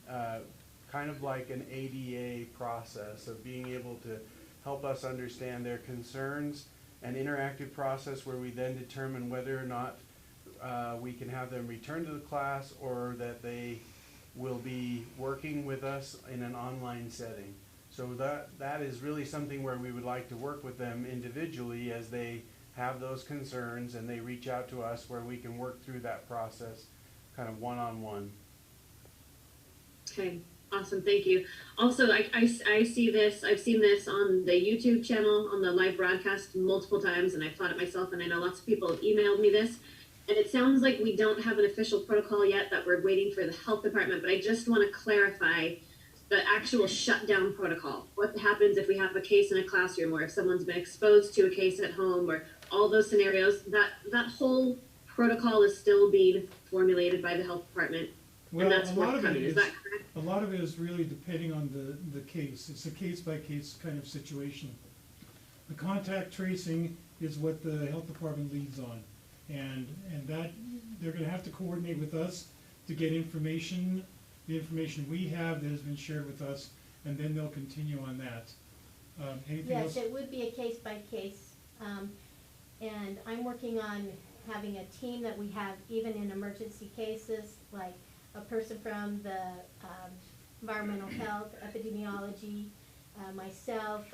kind of like an ADA process of being able to help us understand their concerns, an interactive process where we then determine whether or not we can have them return to the class or that they will be working with us in an online setting. So that is really something where we would like to work with them individually as they have those concerns and they reach out to us where we can work through that process kind of one-on-one. Okay. Awesome, thank you. Also, I see this, I've seen this on the YouTube channel, on the live broadcast multiple times, and I've taught it myself, and I know lots of people have emailed me this, and it sounds like we don't have an official protocol yet, that we're waiting for the health department, but I just want to clarify the actual shutdown protocol. What happens if we have a case in a classroom, or if someone's been exposed to a case at home, or all those scenarios, that whole protocol is still being formulated by the health department. Well, and that's a lot of it forthcoming. Is that correct? A lot of it is really depending on the case. It's a case-by-case kind of situation. The contact tracing is what the health department leads on. And that, they're gonna have to coordinate with us to get information, the information we have that has been shared with us, and then they'll continue on that. Anything else? Yes, it would be a case by case. And I'm working on having a team that we have even in emergency cases, like a person from the environmental health, epidemiology, myself,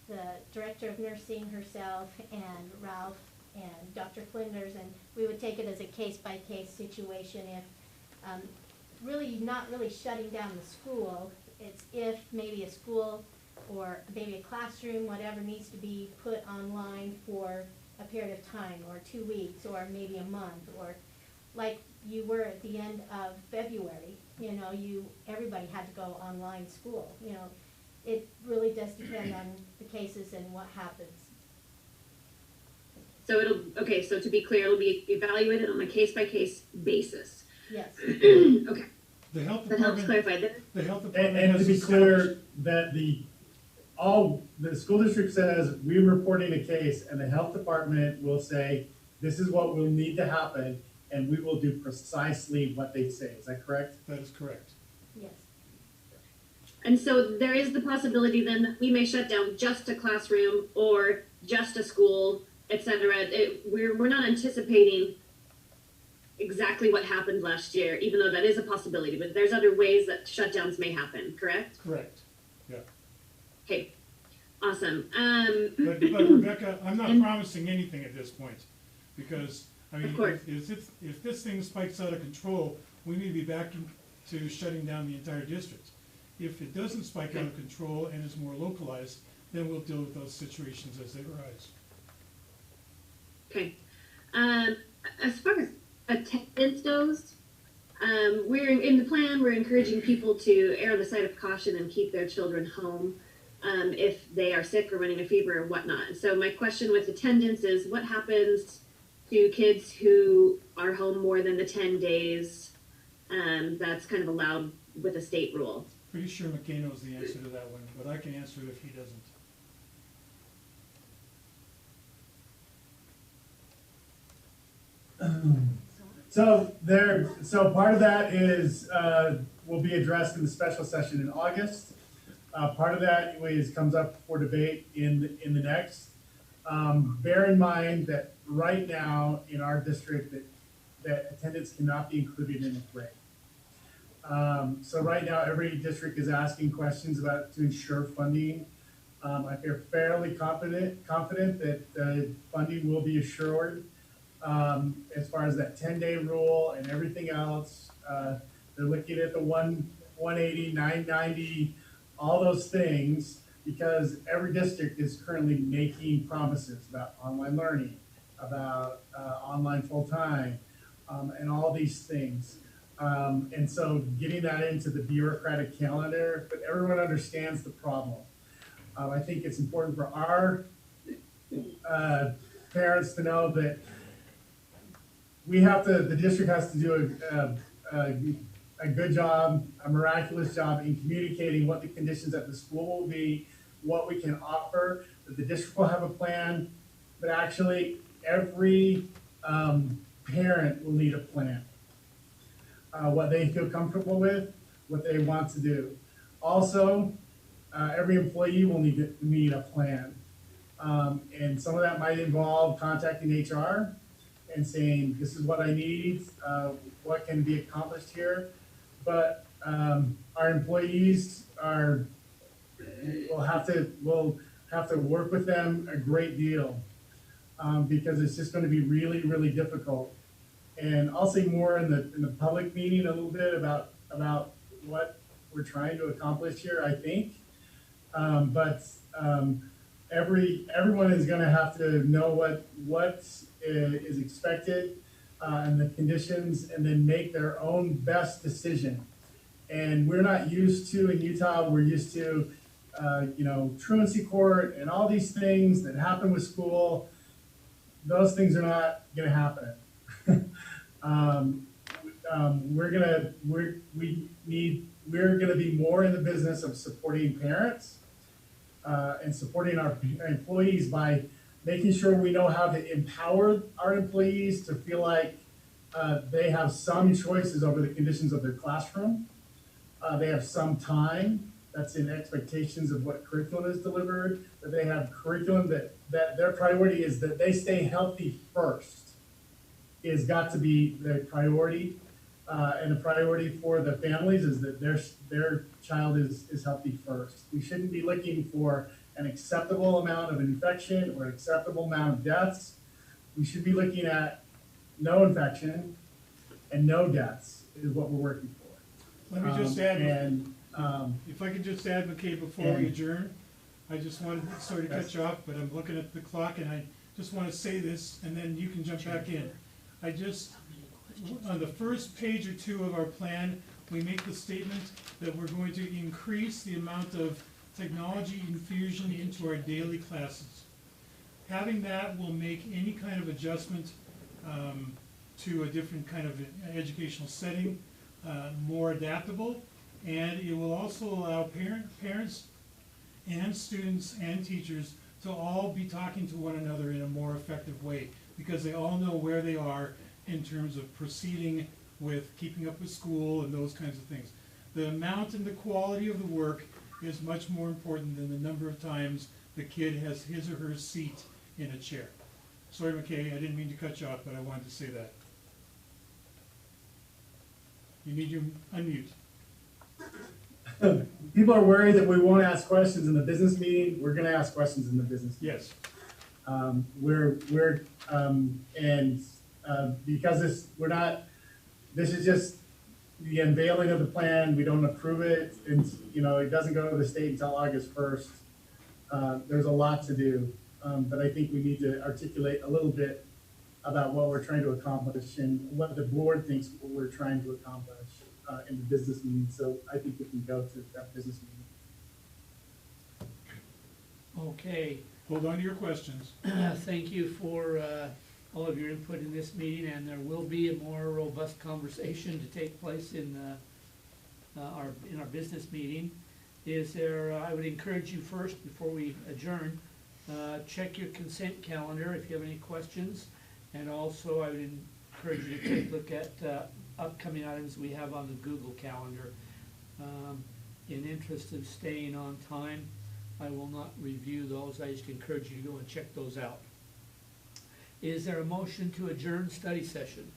the director of nursing herself, and Ralph and Dr. Flinders, and we would take it as a case-by-case situation if really not really shutting down the school. It's if maybe a school or maybe a classroom, whatever, needs to be put online for a period of time, or 2 weeks, or maybe a month, or like you were at the end of February, you know, everybody had to go online school. You know, it really does depend on the cases and what happens. So so to be clear, it'll be evaluated on a case-by-case basis. Yes. Okay. The health That helps department, clarify that. the health department And to has be established. clear, that the school district says, we're reporting a case, and the health department will say, this is what will need to happen, and we will do precisely what they say. Is that correct? That is correct. Yes. And so there is the possibility then that we may shut down just a classroom or just a school, etc. We're not anticipating exactly what happened last year, even though that is a possibility, but there's other ways that shutdowns may happen, correct? Correct, yeah. Okay, awesome. But Rebecca, I'm not promising anything at this point, because, I mean, if this thing spikes out of control, we may be back to shutting down the entire district. If it doesn't spike out of control and is more localized, then we'll deal with those situations as they arise. Okay. As far as attendance goes, we're in the plan, we're encouraging people to err on the side of caution and keep their children home if they are sick or running a fever or whatnot. So my question with attendance is, what happens to kids who are home more than the 10 days that's kind of allowed with a state rule? Pretty sure McKay knows the answer to that one, but I can answer it if he doesn't. So part of that is will be addressed in the special session in August. Part of that comes up for debate in the next. Bear in mind that right now in our district that attendance cannot be included in the grade. So right now every district is asking questions about to ensure funding. I feel fairly confident that funding will be assured. As far as that 10-day rule and everything else, they're looking at the 180, 990, all those things, because every district is currently making promises about online learning, about online full-time, and all these things. And so getting that into the bureaucratic calendar, but everyone understands the problem. I think it's important for our parents to know that the district has to do a good job, a miraculous job in communicating what the conditions at the school will be, what we can offer, that the district will have a plan, but actually every parent will need a plan. What they feel comfortable with, what they want to do. Also, every employee will need a plan. And some of that might involve contacting HR and saying, this is what I need, what can be accomplished here. But our employees will have to work with them a great deal because it's just going to be really, really difficult. And I'll say more in the public meeting a little bit about what we're trying to accomplish here, I think. Everyone is going to have to know what is expected and the conditions, and then make their own best decision. And we're not used to, in Utah, we're used to, truancy court and all these things that happen with school. Those things are not going to happen. we're gonna be more in the business of supporting parents and supporting our employees by making sure we know how to empower our employees to feel like they have some choices over the conditions of their classroom. They have some time that's in expectations of what curriculum is delivered, that they have curriculum that their priority is that they stay healthy first is got to be the priority. And the priority for the families is that their child is healthy first. We shouldn't be looking for an acceptable amount of infection or an acceptable amount of deaths. We should be looking at no infection and no deaths is what we're working for. Let me just add, and if I could just advocate before we adjourn, I just wanted, sorry to cut you off, but I'm looking at the clock and I just want to say this and then you can jump back in. On the first page or two of our plan, we make the statement that we're going to increase the amount of technology infusion into our daily classes. Having that will make any kind of adjustment to a different kind of educational setting more adaptable, and it will also allow parents and students and teachers to all be talking to one another in a more effective way, because they all know where they are in terms of proceeding with keeping up with school and those kinds of things. The amount and the quality of the work is much more important than the number of times the kid has his or her seat in a chair. Sorry, McKay, I didn't mean to cut you off, but I wanted to say that. You need to unmute. people are worried that we won't ask questions in the business meeting. We're gonna ask questions in the business meeting. Yes. Because this is just the unveiling of the plan. We don't approve it, and it doesn't go to the state until August 1st. There's a lot to do, but I think we need to articulate a little bit about what we're trying to accomplish and what the board thinks what we're trying to accomplish in the business meeting. So I think we can go to that business meeting. Okay. Hold on to your questions. Thank you for all of your input in this meeting, and there will be a more robust conversation to take place in our business meeting. I would encourage you first, before we adjourn, check your consent calendar if you have any questions, and also I would encourage you to take a look at upcoming items we have on the Google Calendar. In interest of staying on time, I will not review those. I just encourage you to go and check those out. Is there a motion to adjourn study session?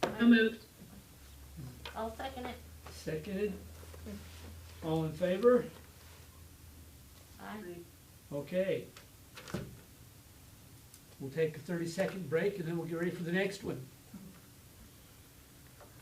So moved. I'll second it. Seconded? All in favor? Aye. Okay. We'll take a 30-second break and then we'll get ready for the next one.